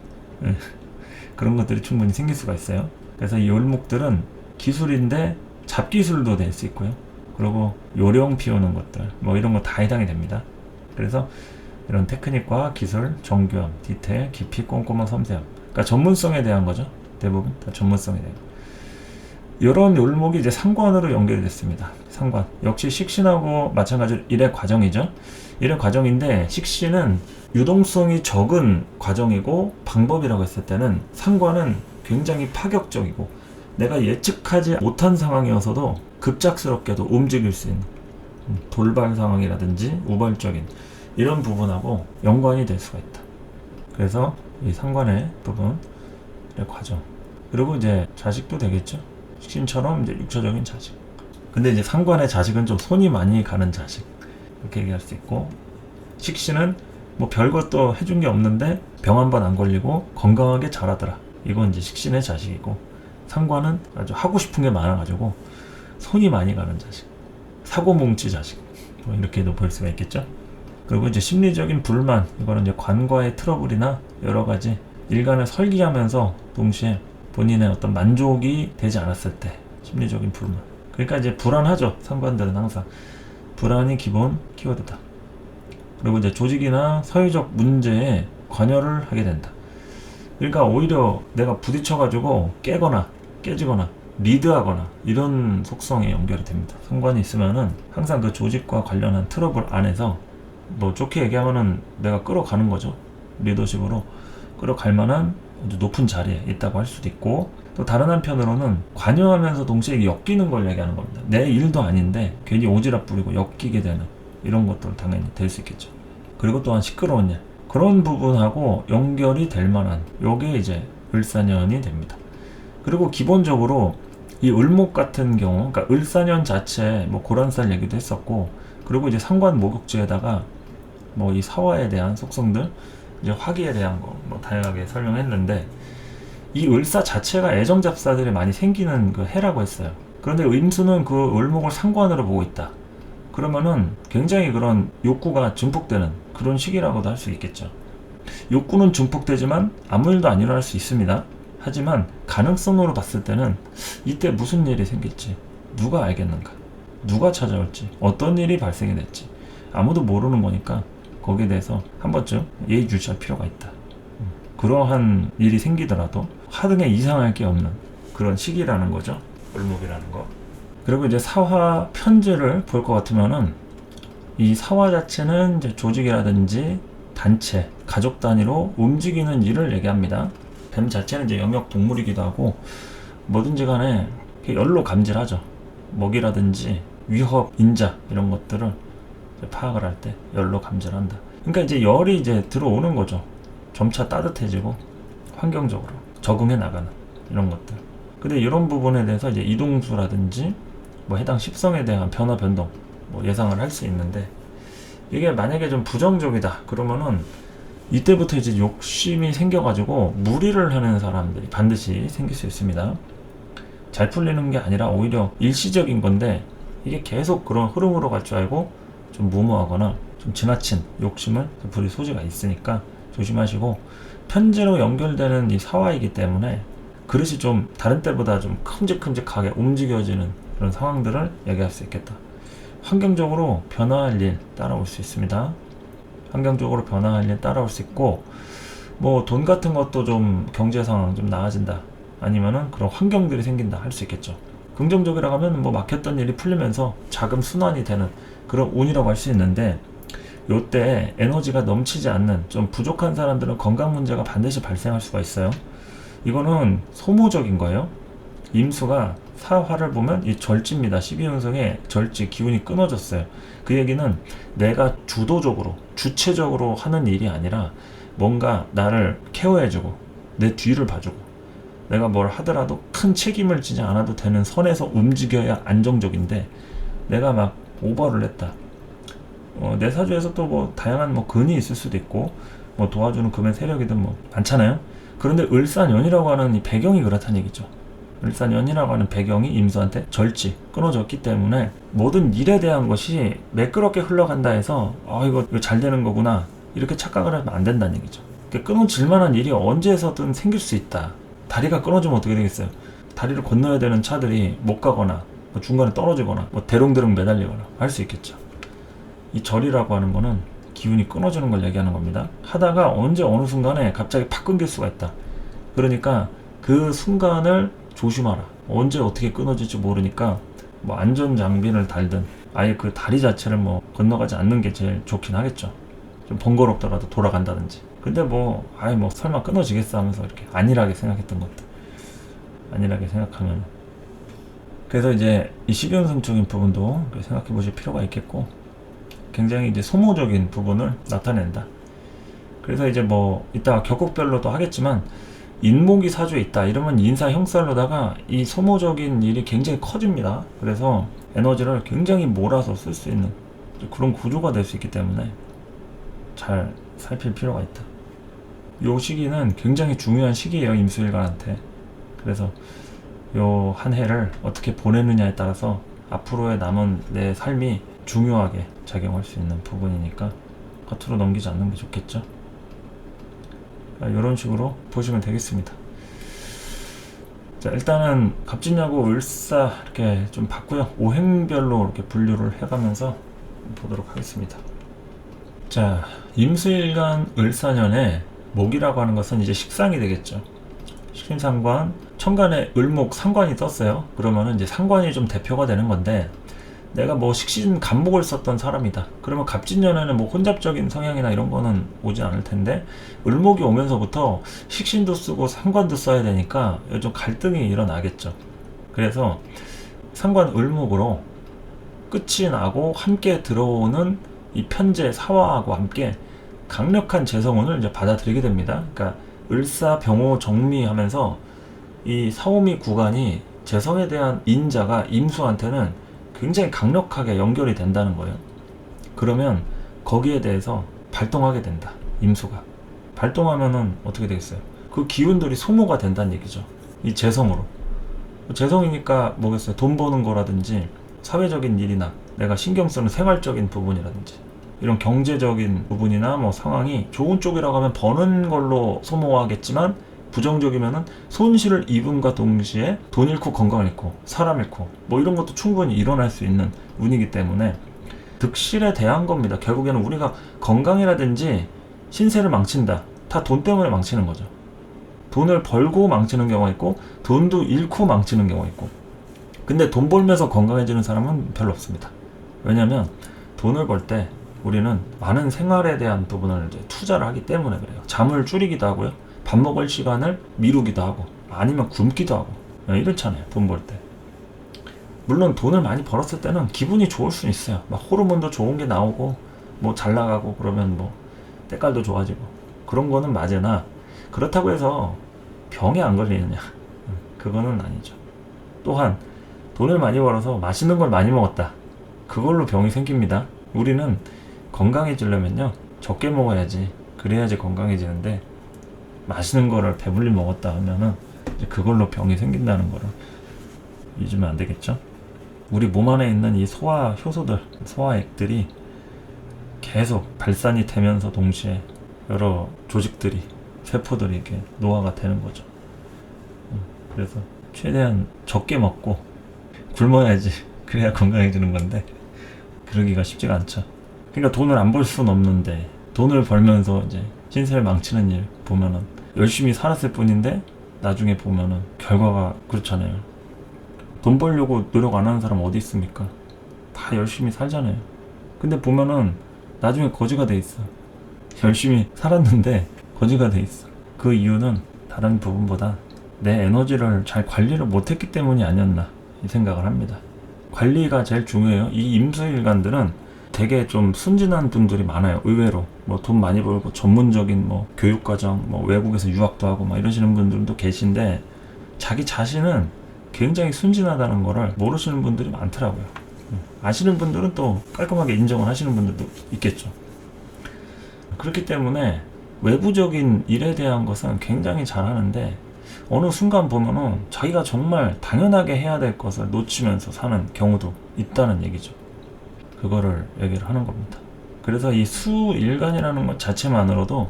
그런 것들이 충분히 생길 수가 있어요. 그래서 이 을목들은 기술인데 잡기술도 될 수 있고요. 그리고 요령 피우는 것들 뭐 이런 거 다 해당이 됩니다. 그래서 이런 테크닉과 기술, 정교함, 디테일, 깊이, 꼼꼼한 섬세함, 그러니까 전문성에 대한 거죠. 대부분 다 전문성에 대한. 이런 을목이 이제 상관으로 연결이 됐습니다. 상관 역시 식신하고 마찬가지로 일의 과정이죠. 일의 과정인데, 식신은 유동성이 적은 과정이고 방법이라고 했을 때는 상관은 굉장히 파격적이고 내가 예측하지 못한 상황이어서도 급작스럽게도 움직일 수 있는 돌발 상황이라든지 우발적인 이런 부분하고 연관이 될 수가 있다. 그래서 이 상관의 부분의 과정, 그리고 이제 자식도 되겠죠. 식신처럼 이제 육체적인 자식. 근데 이제 상관의 자식은 좀 손이 많이 가는 자식, 이렇게 얘기할 수 있고, 식신은 뭐 별것도 해준 게 없는데 병 한 번 안 걸리고 건강하게 자라더라. 이건 이제 식신의 자식이고, 상관은 아주 하고 싶은 게 많아가지고 손이 많이 가는 자식, 사고뭉치 자식, 뭐 이렇게도 볼 수가 있겠죠. 그리고 이제 심리적인 불만, 이거는 이제 관과의 트러블이나 여러 가지 일간을 설계하면서 동시에 본인의 어떤 만족이 되지 않았을 때 심리적인 불만. 그러니까 이제 불안하죠. 상관들은 항상 불안이 기본 키워드다. 그리고 이제 조직이나 사회적 문제에 관여를 하게 된다. 그러니까 오히려 내가 부딪혀가지고 깨지거나 리드하거나 이런 속성에 연결이 됩니다. 상관이 있으면은 항상 그 조직과 관련한 트러블 안에서 뭐 좋게 얘기하면은 내가 끌어가는 거죠. 리더십으로 끌어갈 만한 아주 높은 자리에 있다고 할 수도 있고, 또 다른 한편으로는 관여하면서 동시에 엮이는 걸 얘기하는 겁니다. 내 일도 아닌데 괜히 오지랖 부리고 엮이게 되는 이런 것들 당연히 될 수 있겠죠. 그리고 또한 시끄러운 일, 그런 부분하고 연결이 될 만한 요게 이제 을사년이 됩니다. 그리고 기본적으로 이 을목 같은 경우, 그러니까 을사년 자체 뭐 고란살 얘기도 했었고, 그리고 이제 상관 목욕지에다가 뭐 이 사화에 대한 속성들, 이제 화기에 대한 거 뭐 다양하게 설명했는데, 이 을사 자체가 애정잡사들이 많이 생기는 그 해라고 했어요. 그런데 임수는 그 을목을 상관으로 보고 있다. 그러면은 굉장히 그런 욕구가 증폭되는 그런 시기라고도 할 수 있겠죠. 욕구는 증폭되지만 아무 일도 안 일어날 수 있습니다. 하지만 가능성으로 봤을 때는 이때 무슨 일이 생길지 누가 알겠는가, 누가 찾아올지, 어떤 일이 발생이 될지 아무도 모르는 거니까 거기에 대해서 한 번쯤 예의주시할 필요가 있다. 그러한 일이 생기더라도 하등에 이상할 게 없는 그런 시기라는 거죠. 을목이라는 거. 그리고 이제 사화 편지를 볼 것 같으면은 이 사화 자체는 이제 조직이라든지 단체, 가족 단위로 움직이는 일을 얘기합니다. 뱀 자체는 이제 영역 동물이기도 하고 뭐든지 간에 열로 감지하죠. 먹이라든지 위협, 인자 이런 것들을 파악을 할 때 열로 감지를 한다. 그러니까 이제 열이 이제 들어오는 거죠. 점차 따뜻해지고 환경적으로 적응해 나가는 이런 것들. 근데 이런 부분에 대해서 이제 이동수라든지 뭐 해당 십성에 대한 변화 변동 뭐 예상을 할 수 있는데, 이게 만약에 좀 부정적이다 그러면은 이때부터 이제 욕심이 생겨가지고 무리를 하는 사람들이 반드시 생길 수 있습니다. 잘 풀리는 게 아니라 오히려 일시적인 건데, 이게 계속 그런 흐름으로 갈 줄 알고 좀 무모하거나 좀 지나친 욕심을 부릴 소지가 있으니까 조심하시고, 편지로 연결되는 이 사화이기 때문에 그릇이 좀 다른 때보다 좀 큼직큼직하게 움직여지는 그런 상황들을 얘기할 수 있겠다. 환경적으로 변화할 일 따라올 수 있습니다. 환경적으로 변화할 일 따라올 수 있고, 뭐 돈 같은 것도 좀 경제 상황 좀 나아진다, 아니면은 그런 환경들이 생긴다 할 수 있겠죠. 긍정적이라고 하면 뭐 막혔던 일이 풀리면서 자금 순환이 되는 그런 운이라고 할 수 있는데, 요때 에너지가 넘치지 않는 좀 부족한 사람들은 건강 문제가 반드시 발생할 수가 있어요. 이거는 소모적인 거예요. 임수가 사화를 보면 이 절지입니다. 12운성에 절지, 기운이 끊어졌어요. 그 얘기는 내가 주도적으로 주체적으로 하는 일이 아니라 뭔가 나를 케어해주고 내 뒤를 봐주고 내가 뭘 하더라도 큰 책임을 지지 않아도 되는 선에서 움직여야 안정적인데, 내가 막 오버를 했다. 내 사주에서 또 뭐 다양한 뭐 근이 있을 수도 있고 뭐 도와주는 금의 세력이든 뭐 많잖아요. 그런데 을사년이라고 하는 이 배경이 그렇다는 얘기죠. 을사년이라고 하는 배경이 임수한테 절지 끊어졌기 때문에 모든 일에 대한 것이 매끄럽게 흘러간다 해서 이거 잘 되는 거구나 이렇게 착각을 하면 안 된다는 얘기죠. 끊어질 만한 일이 언제서든 생길 수 있다. 다리가 끊어지면 어떻게 되겠어요? 다리를 건너야 되는 차들이 못 가거나 뭐 중간에 떨어지거나 뭐 대롱대롱 매달리거나 할 수 있겠죠. 이 절이라고 하는 거는 기운이 끊어지는 걸 얘기하는 겁니다. 하다가 언제 어느 순간에 갑자기 팍 끊길 수가 있다. 그러니까 그 순간을 조심하라. 언제 어떻게 끊어질지 모르니까 뭐 안전 장비를 달든 아예 그 다리 자체를 뭐 건너가지 않는 게 제일 좋긴 하겠죠. 좀 번거롭더라도 돌아간다든지. 근데 뭐 설마 끊어지겠어 하면서 이렇게 안일하게 생각했던 것들, 안일하게 생각하면, 그래서 이제 이 12운성적인 부분도 생각해 보실 필요가 있겠고, 굉장히 이제 소모적인 부분을 나타낸다. 그래서 이제 뭐 이따가 격국별로도 하겠지만, 인목이 사주에 있다 이러면 인사 형살로다가 이 소모적인 일이 굉장히 커집니다. 그래서 에너지를 굉장히 몰아서 쓸 수 있는 그런 구조가 될 수 있기 때문에 잘 살필 필요가 있다. 요 시기는 굉장히 중요한 시기예요, 임수일간한테. 그래서 요 한 해를 어떻게 보내느냐에 따라서 앞으로의 남은 내 삶이 중요하게 작용할 수 있는 부분이니까 겉으로 넘기지 않는 게 좋겠죠. 이런 식으로 보시면 되겠습니다. 자, 일단은 갑진야구 을사 이렇게 좀 봤고요. 오행별로 이렇게 분류를 해가면서 보도록 하겠습니다. 자, 임수일간 을사년에 목이라고 하는 것은 이제 식상이 되겠죠. 식신상관, 천간에 을목 상관이 떴어요. 그러면은 이제 상관이 좀 대표가 되는 건데, 내가 뭐 식신 간목을 썼던 사람이다. 그러면 갑진년에는 뭐 혼잡적인 성향이나 이런 거는 오지 않을 텐데, 을목이 오면서부터 식신도 쓰고 상관도 써야 되니까 좀 갈등이 일어나겠죠. 그래서 상관 을목으로 끝이 나고 함께 들어오는 이 편재 사화하고 함께 강력한 재성운을 이제 받아들이게 됩니다. 그러니까 을사 병호 정미하면서 이 사오미 구간이 재성에 대한 인자가 임수한테는 굉장히 강력하게 연결이 된다는 거예요. 그러면 거기에 대해서 발동하게 된다. 임수가 발동하면은 어떻게 되겠어요? 그 기운들이 소모가 된다는 얘기죠. 이 재성으로. 재성이니까 뭐겠어요? 돈 버는 거라든지 사회적인 일이나 내가 신경 쓰는 생활적인 부분이라든지 이런 경제적인 부분이나 뭐 상황이 좋은 쪽이라고 하면 버는 걸로 소모하겠지만, 부정적이면은 손실을 입음과 동시에 돈 잃고 건강 잃고 사람 잃고 뭐 이런 것도 충분히 일어날 수 있는 운이기 때문에 득실에 대한 겁니다. 결국에는 우리가 건강이라든지 신세를 망친다. 다 돈 때문에 망치는 거죠. 돈을 벌고 망치는 경우가 있고 돈도 잃고 망치는 경우가 있고, 근데 돈 벌면서 건강해지는 사람은 별로 없습니다. 왜냐면 돈을 벌 때 우리는 많은 생활에 대한 부분을 이제 투자를 하기 때문에 그래요. 잠을 줄이기도 하고요. 밥 먹을 시간을 미루기도 하고 아니면 굶기도 하고 이렇잖아요. 돈 벌 때. 물론 돈을 많이 벌었을 때는 기분이 좋을 수는 있어요. 막 호르몬도 좋은 게 나오고 뭐 잘 나가고 그러면 뭐 때깔도 좋아지고 그런 거는 맞으나, 그렇다고 해서 병에 안 걸리느냐? 그거는 아니죠. 또한 돈을 많이 벌어서 맛있는 걸 많이 먹었다. 그걸로 병이 생깁니다. 우리는 건강해지려면요, 적게 먹어야지. 그래야지 건강해지는데, 맛있는 거를 배불리 먹었다 하면은 이제 그걸로 병이 생긴다는 거를 잊으면 안 되겠죠. 우리 몸 안에 있는 이 소화 효소들, 소화액들이 계속 발산이 되면서 동시에 여러 조직들이, 세포들이 이렇게 노화가 되는 거죠. 그래서 최대한 적게 먹고 굶어야지. 그래야 건강해지는 건데 그러기가 쉽지가 않죠. 그러니까 돈을 안 벌 수는 없는데, 돈을 벌면서 이제 신세를 망치는 일 보면은 열심히 살았을 뿐인데 나중에 보면은 결과가 그렇잖아요. 돈 벌려고 노력 안 하는 사람 어디 있습니까? 다 열심히 살잖아요. 근데 보면은 나중에 거지가 돼 있어. 열심히 살았는데 거지가 돼 있어. 그 이유는 다른 부분보다 내 에너지를 잘 관리를 못했기 때문이 아니었나 이 생각을 합니다. 관리가 제일 중요해요. 이 임수일간들은 되게 좀 순진한 분들이 많아요. 의외로 뭐 돈 많이 벌고 전문적인 뭐 교육과정, 뭐 외국에서 유학도 하고 막 이러시는 분들도 계신데, 자기 자신은 굉장히 순진하다는 거를 모르시는 분들이 많더라고요. 아시는 분들은 또 깔끔하게 인정을 하시는 분들도 있겠죠. 그렇기 때문에 외부적인 일에 대한 것은 굉장히 잘하는데, 어느 순간 보면은 자기가 정말 당연하게 해야 될 것을 놓치면서 사는 경우도 있다는 얘기죠. 그거를 얘기를 하는 겁니다. 그래서 이 수일간이라는 것 자체만으로도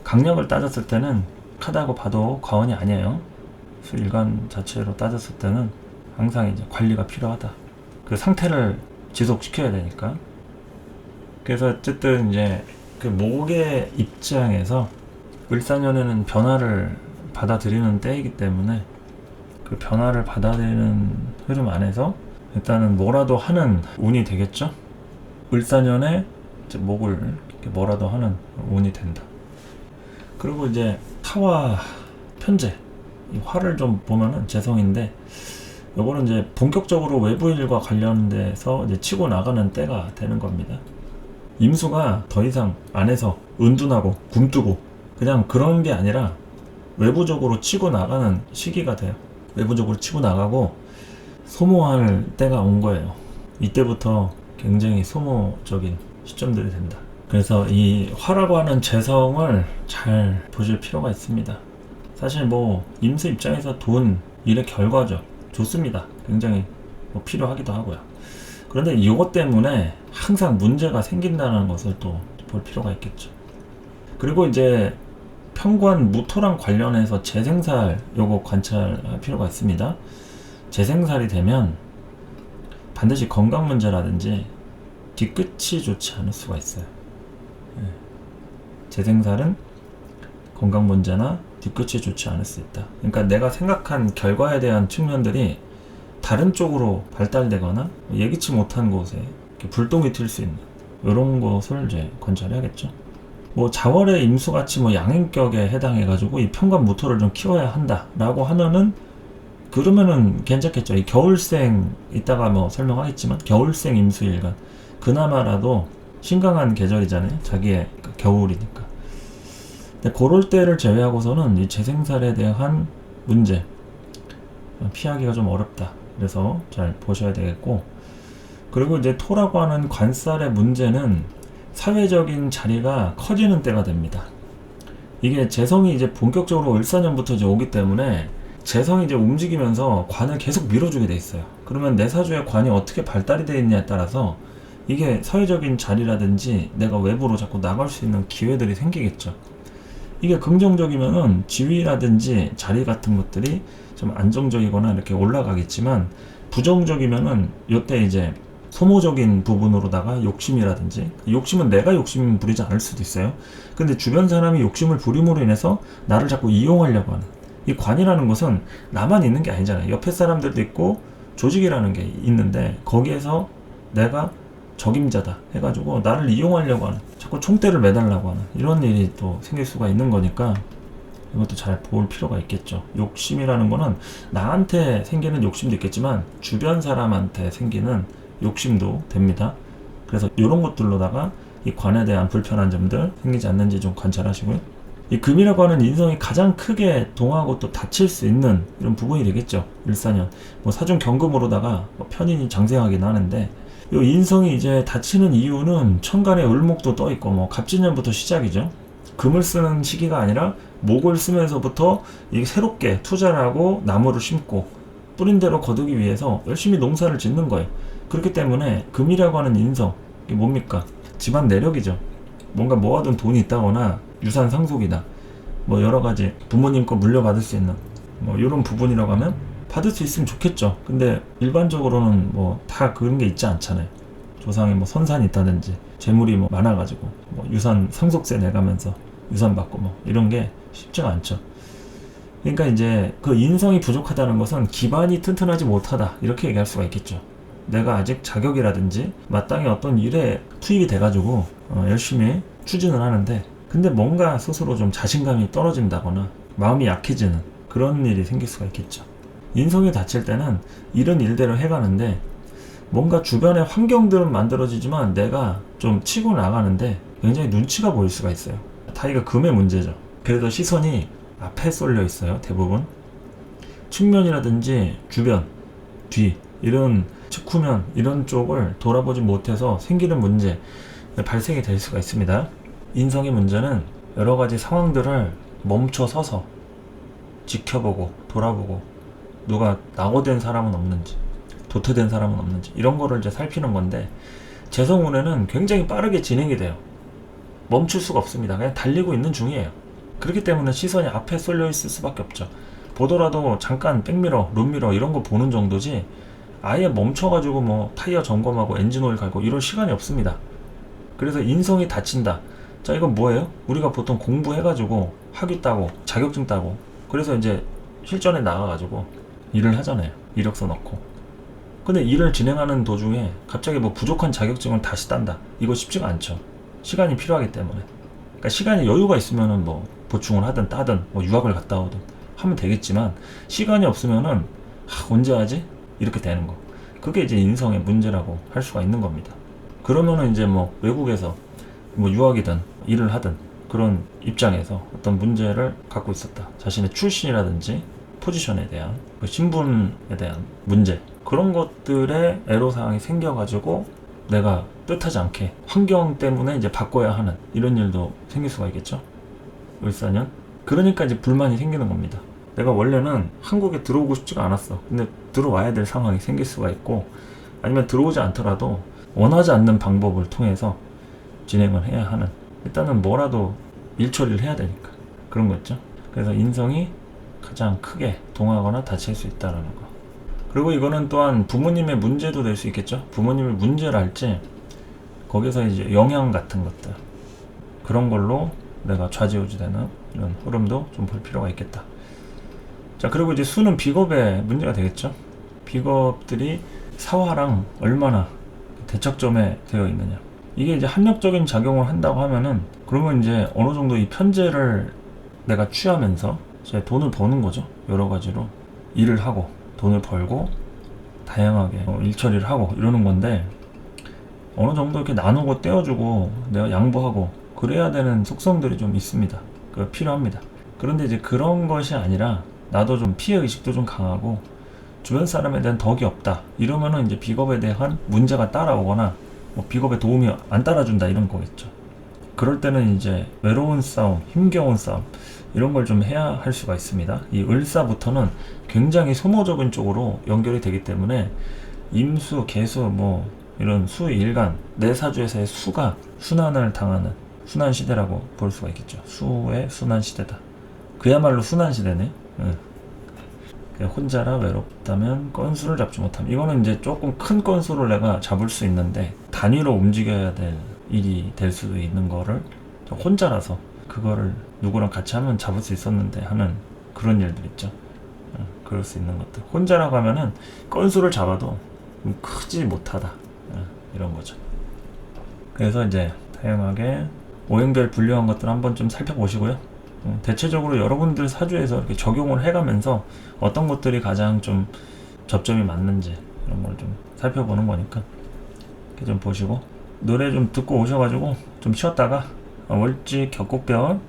강력을 따졌을 때는 하다고 봐도 과언이 아니에요. 수일간 자체로 따졌을 때는 항상 이제 관리가 필요하다. 그 상태를 지속시켜야 되니까. 그래서 어쨌든 이제 그 목의 입장에서 을사년에는 변화를 받아들이는 때이기 때문에 그 변화를 받아들이는 흐름 안에서 일단은 뭐라도 하는 운이 되겠죠. 을사년에 이제 목을 이렇게 뭐라도 하는 운이 된다. 그리고 이제 타와 편재, 이 화를 좀 보면은 재성인데, 요거는 이제 본격적으로 외부 일과 관련돼서 이제 치고 나가는 때가 되는 겁니다. 임수가 더 이상 안에서 은둔하고 굼뜨고 그냥 그런 게 아니라 외부적으로 치고 나가는 시기가 돼요. 외부적으로 치고 나가고 소모할 때가 온 거예요. 이때부터 굉장히 소모적인 시점들이 된다. 그래서 이 화라고 하는 재성을 잘 보실 필요가 있습니다. 사실 뭐 임수 입장에서 돈, 일의 결과죠. 좋습니다. 굉장히 뭐 필요하기도 하고요. 그런데 이것 때문에 항상 문제가 생긴다는 것을 또 볼 필요가 있겠죠. 그리고 이제 편관 무토랑 관련해서 재생살 요거 관찰할 필요가 있습니다. 재생살이 되면 반드시 건강 문제라든지 뒤끝이 좋지 않을 수가 있어요. 재생살은 건강 문제나 뒤끝이 좋지 않을 수 있다. 그러니까 내가 생각한 결과에 대한 측면들이 다른 쪽으로 발달되거나 예기치 못한 곳에 불똥이 튈 수 있는 이런 것을 이제 관찰해야겠죠. 뭐 자월의 임수같이 뭐 양인격에 해당해가지고 이 편관 무토를 좀 키워야 한다라고 하면은 그러면은 괜찮겠죠. 이 겨울생 이따가 뭐 설명하겠지만 겨울생 임수일간 그나마라도 신강한 계절이잖아요. 자기의 겨울이니까. 근데 그럴 때를 제외하고서는 이 재생살에 대한 문제 피하기가 좀 어렵다. 그래서 잘 보셔야 되겠고, 그리고 이제 토라고 하는 관살의 문제는 사회적인 자리가 커지는 때가 됩니다. 이게 재성이 이제 본격적으로 을사년부터 이제 오기 때문에 재성이 이제 움직이면서 관을 계속 밀어주게 돼 있어요. 그러면 내 사주의 관이 어떻게 발달이 되어 있냐에 따라서 이게 사회적인 자리라든지 내가 외부로 자꾸 나갈 수 있는 기회들이 생기겠죠. 이게 긍정적이면은 지위라든지 자리 같은 것들이 좀 안정적이거나 이렇게 올라가겠지만, 부정적이면은 요때 이제 소모적인 부분으로다가 욕심이라든지, 욕심은 내가 욕심 부리지 않을 수도 있어요. 근데 주변 사람이 욕심을 부림으로 인해서 나를 자꾸 이용하려고 하는, 이 관이라는 것은 나만 있는 게 아니잖아요. 옆에 사람들도 있고 조직이라는 게 있는데 거기에서 내가 적임자다 해가지고 나를 이용하려고 하는, 자꾸 총대를 매달라고 하는 이런 일이 또 생길 수가 있는 거니까 이것도 잘 볼 필요가 있겠죠. 욕심이라는 거는 나한테 생기는 욕심도 있겠지만 주변 사람한테 생기는 욕심도 됩니다. 그래서 이런 것들로다가 이 관에 대한 불편한 점들 생기지 않는지 좀 관찰하시고요. 이 금이라고 하는 인성이 가장 크게 동하고 또 다칠 수 있는 이런 부분이 되겠죠. 일사년 뭐 사중 경금으로다가 뭐 편인이 장생하긴 하는데, 이 인성이 이제 다치는 이유는 천간에 을목도 떠 있고 뭐 갑진년부터 시작이죠. 금을 쓰는 시기가 아니라 목을 쓰면서부터 이게 새롭게 투자를 하고 나무를 심고 뿌린 대로 거두기 위해서 열심히 농사를 짓는 거예요. 그렇기 때문에 금이라고 하는 인성, 이게 뭡니까? 집안 내력이죠. 뭔가 모아둔 돈이 있다거나 유산 상속이다, 뭐 여러 가지 부모님 거 물려받을 수 있는 뭐 이런 부분이라고 하면 받을 수 있으면 좋겠죠. 근데 일반적으로는 뭐 다 그런 게 있지 않잖아요. 조상에 뭐 선산이 있다든지 재물이 뭐 많아가지고 뭐 유산 상속세 내가면서 유산 받고 뭐 이런 게 쉽지가 않죠. 그러니까 이제 그 인성이 부족하다는 것은 기반이 튼튼하지 못하다 이렇게 얘기할 수가 있겠죠. 내가 아직 자격이라든지 마땅히 어떤 일에 투입이 돼가지고 열심히 추진을 하는데, 근데 뭔가 스스로 좀 자신감이 떨어진다거나 마음이 약해지는 그런 일이 생길 수가 있겠죠. 인성이 다칠 때는 이런 일대로 해가는데 뭔가 주변의 환경들은 만들어지지만 내가 좀 치고 나가는데 굉장히 눈치가 보일 수가 있어요. 다 이거 금의 문제죠. 그래서 시선이 앞에 쏠려 있어요. 대부분 측면이라든지 주변, 뒤 이런 측후면 이런 쪽을 돌아보지 못해서 생기는 문제 발생이 될 수가 있습니다. 인성의 문제는 여러 가지 상황들을 멈춰 서서 지켜보고 돌아보고 누가 낙오된 사람은 없는지 도태된 사람은 없는지 이런 거를 이제 살피는 건데, 재성운에는 굉장히 빠르게 진행이 돼요. 멈출 수가 없습니다. 그냥 달리고 있는 중이에요. 그렇기 때문에 시선이 앞에 쏠려 있을 수밖에 없죠. 보더라도 잠깐 백미러, 룸미러 이런 거 보는 정도지 아예 멈춰가지고 뭐 타이어 점검하고 엔진오일 갈고 이럴 시간이 없습니다. 그래서 인성이 다친다. 자, 이건 뭐예요? 우리가 보통 공부해가지고 학위 따고 자격증 따고 그래서 이제 실전에 나가가지고 일을 하잖아요. 이력서 넣고. 근데 일을 진행하는 도중에 갑자기 뭐 부족한 자격증을 다시 딴다. 이거 쉽지가 않죠. 시간이 필요하기 때문에. 그러니까 시간이 여유가 있으면은 뭐 보충을 하든 따든 뭐 유학을 갔다 오든 하면 되겠지만, 시간이 없으면은 언제 하지? 이렇게 되는 거. 그게 이제 인성의 문제라고 할 수가 있는 겁니다. 그러면은 이제 뭐 외국에서 뭐 유학이든 일을 하든 그런 입장에서 어떤 문제를 갖고 있었다. 자신의 출신이라든지 포지션에 대한 그 신분에 대한 문제, 그런 것들에 애로사항이 생겨가지고 내가 뜻하지 않게 환경 때문에 이제 바꿔야 하는 이런 일도 생길 수가 있겠죠. 을사년. 그러니까 이제 불만이 생기는 겁니다. 내가 원래는 한국에 들어오고 싶지가 않았어. 근데 들어와야 될 상황이 생길 수가 있고, 아니면 들어오지 않더라도 원하지 않는 방법을 통해서 진행을 해야 하는, 일단은 뭐라도 일 처리를 해야 되니까 그런 거 있죠. 그래서 인성이 가장 크게 동하거나 다칠 수 있다는 거. 그리고 이거는 또한 부모님의 문제도 될 수 있겠죠. 부모님의 문제를 할지 거기서 이제 영향 같은 것들 그런 걸로 내가 좌지우지 되는 이런 흐름도 좀 볼 필요가 있겠다. 자, 그리고 이제 수는 비겁의 문제가 되겠죠. 비겁들이 사화랑 얼마나 대척점에 되어 있느냐. 이게 이제 합력적인 작용을 한다고 하면은 그러면 이제 어느 정도 이 편제를 내가 취하면서 제 돈을 버는 거죠. 여러 가지로 일을 하고 돈을 벌고 다양하게 일처리를 하고 이러는 건데 어느 정도 이렇게 나누고 떼어주고 내가 양보하고 그래야 되는 속성들이 좀 있습니다. 그 필요합니다. 그런데 이제 그런 것이 아니라 나도 좀 피해의식도 좀 강하고 주변 사람에 대한 덕이 없다 이러면은 이제 비겁에 대한 문제가 따라오거나 뭐 비겁에 도움이 안 따라준다 이런 거겠죠. 그럴 때는 이제 외로운 싸움, 힘겨운 싸움 이런 걸 좀 해야 할 수가 있습니다. 이 을사부터는 굉장히 소모적인 쪽으로 연결이 되기 때문에 임수, 계수 뭐 이런 수, 일간, 내 사주에서의 수가 순환을 당하는 순환 시대라고 볼 수가 있겠죠. 수의 순환 시대다. 그야말로 순환 시대네. 혼자라 외롭다면 건수를 잡지 못함. 이거는 이제 조금 큰 건수를 내가 잡을 수 있는데 단위로 움직여야 될 일이 될 수도 있는 거를 혼자라서 그거를 누구랑 같이 하면 잡을 수 있었는데 하는 그런 일들 있죠. 그럴 수 있는 것들. 혼자라고 하면은 건수를 잡아도 크지 못하다. 이런 거죠. 그래서 이제 다양하게 오행별 분류한 것들 한번 좀 살펴보시고요. 대체적으로 여러분들 사주에서 이렇게 적용을 해가면서 어떤 것들이 가장 좀 접점이 맞는지 이런 걸 좀 살펴보는 거니까 이렇게 좀 보시고 노래 좀 듣고 오셔가지고 좀 쉬었다가 월지 격곡별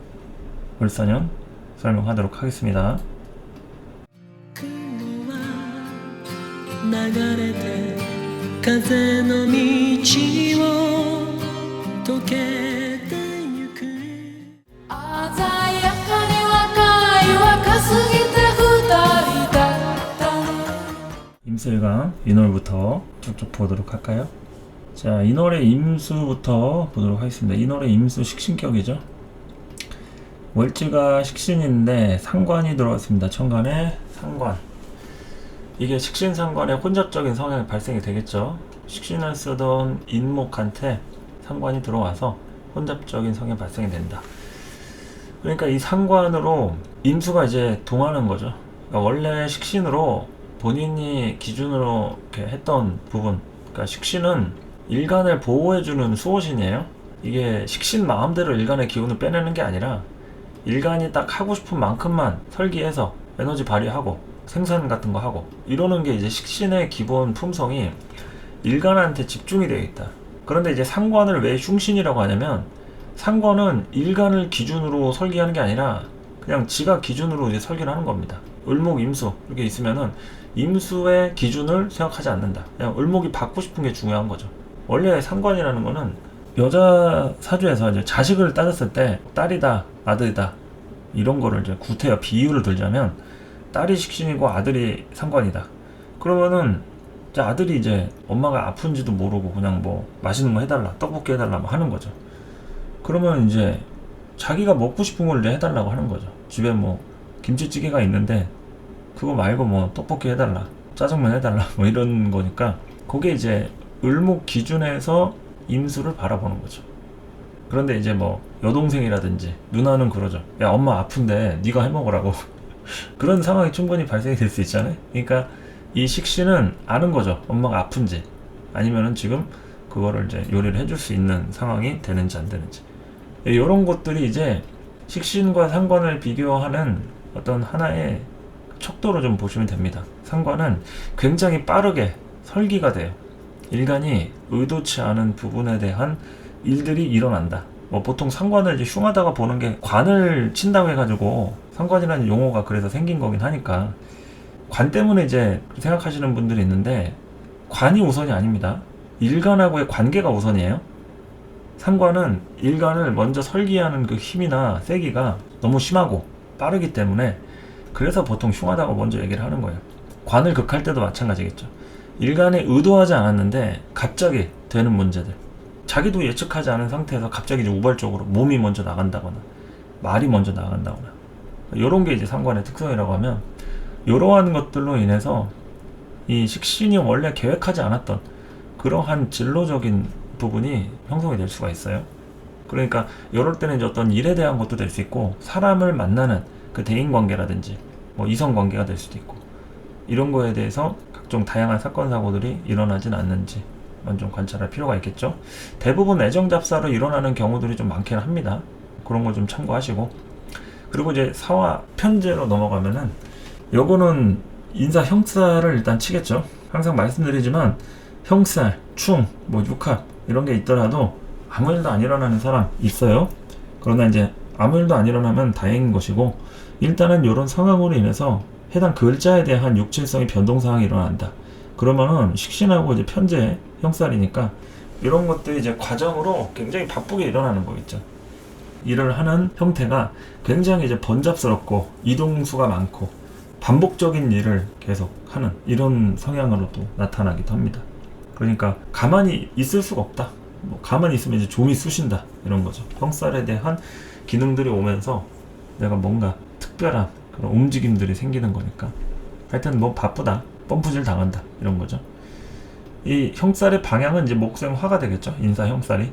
을사년 설명하도록 하겠습니다. 流れて風の道を溶けてゆく鮮やかに若い若すぎて二人だった 임수일강 인월부터 쭉쭉 보도록 할까요? 자, 인월의 임수부터 보도록 하겠습니다. 인월의 임수 식신격이죠. 월지가 식신인데 상관이 들어왔습니다. 천간에 상관. 이게 식신상관의 혼잡적인 성향이 발생이 되겠죠. 식신을 쓰던 인목한테 상관이 들어와서 혼잡적인 성향이 발생이 된다. 그러니까 이 상관으로 임수가 이제 동하는 거죠. 그러니까 원래 식신으로 본인이 기준으로 이렇게 했던 부분, 그러니까 식신은 일간을 보호해주는 수호신이에요. 이게 식신 마음대로 일간의 기운을 빼내는 게 아니라 일간이 딱 하고 싶은 만큼만 설계해서 에너지 발휘하고 생산 같은 거 하고 이러는 게 이제 식신의 기본 품성이 일간한테 집중이 되어 있다. 그런데 이제 상관을 왜 흉신이라고 하냐면 상관은 일간을 기준으로 설계하는 게 아니라 그냥 지가 기준으로 이제 설계를 하는 겁니다. 을목, 임수 이렇게 있으면은 임수의 기준을 생각하지 않는다. 그냥 을목이 받고 싶은 게 중요한 거죠. 원래 상관이라는 거는 여자 사주에서 이제 자식을 따졌을 때 딸이다, 아들이다 이런 거를 이제 구태여 비유를 들자면 딸이 식신이고 아들이 상관이다. 그러면은 이제 아들이 이제 엄마가 아픈지도 모르고 그냥 뭐 맛있는 거 해달라, 떡볶이 해달라 뭐 하는 거죠. 그러면 이제 자기가 먹고 싶은 걸 이제 해달라고 하는 거죠. 집에 뭐 김치찌개가 있는데 그거 말고 뭐 떡볶이 해달라, 짜장면 해달라 뭐 이런 거니까 그게 이제 을목 기준에서 임수를 바라보는 거죠. 그런데 이제 뭐 여동생이라든지 누나는 그러죠. 야, 엄마 아픈데 네가 해먹으라고 그런 상황이 충분히 발생이 될 수 있잖아요. 그러니까 이 식신은 아는 거죠. 엄마가 아픈지 아니면은 지금 그거를 이제 요리를 해줄 수 있는 상황이 되는지 안 되는지 이런 것들이 이제 식신과 상관을 비교하는 어떤 하나의 척도로 좀 보시면 됩니다. 상관은 굉장히 빠르게 설계가 돼요. 일간이 의도치 않은 부분에 대한 일들이 일어난다. 뭐 보통 상관을 이제 흉하다가 보는 게 관을 친다고 해가지고 상관이라는 용어가 그래서 생긴 거긴 하니까 관 때문에 이제 생각하시는 분들이 있는데 관이 우선이 아닙니다. 일간하고의 관계가 우선이에요. 상관은 일간을 먼저 설계하는 그 힘이나 세기가 너무 심하고 빠르기 때문에 그래서 보통 흉하다고 먼저 얘기를 하는 거예요. 관을 극할 때도 마찬가지겠죠. 일간에 의도하지 않았는데 갑자기 되는 문제들, 자기도 예측하지 않은 상태에서 갑자기 이제 우발적으로 몸이 먼저 나간다거나 말이 먼저 나간다거나 요런 게 이제 상관의 특성이라고 하면, 이러한 것들로 인해서 이 식신이 원래 계획하지 않았던 그러한 진로적인 부분이 형성이 될 수가 있어요. 그러니까 이럴 때는 이제 어떤 일에 대한 것도 될 수 있고, 사람을 만나는 그 대인 관계라든지 뭐 이성 관계가 될 수도 있고, 이런 거에 대해서 각종 다양한 사건 사고들이 일어나진 않는지 좀 관찰할 필요가 있겠죠. 대부분 애정 잡사로 일어나는 경우들이 좀 많긴 합니다. 그런 걸 좀 참고하시고, 그리고 이제 사화 편제로 넘어가면은, 요거는 인사 형살을 일단 치겠죠. 항상 말씀드리지만 형살, 충, 뭐 육합 이런 게 있더라도 아무 일도 안 일어나는 사람 있어요. 그러나 이제 아무 일도 안 일어나면 다행인 것이고, 일단은 이런 상황으로 인해서 해당 글자에 대한 육친성이 변동 상황이 일어난다. 그러면은 식신하고 이제 편제 형살이니까 이런 것들이 이제 과정으로 굉장히 바쁘게 일어나는 거겠죠. 일을 하는 형태가 굉장히 이제 번잡스럽고 이동수가 많고 반복적인 일을 계속 하는 이런 성향으로도 나타나기도 합니다. 그러니까 가만히 있을 수가 없다. 뭐 가만히 있으면 이제 좀이 쑤신다, 이런 거죠. 형살에 대한 기능들이 오면서 내가 뭔가 특별한 그런 움직임들이 생기는 거니까, 하여튼 뭐 바쁘다, 펌프질 당한다, 이런 거죠. 이 형살의 방향은 이제 목생화가 되겠죠. 인사 형살이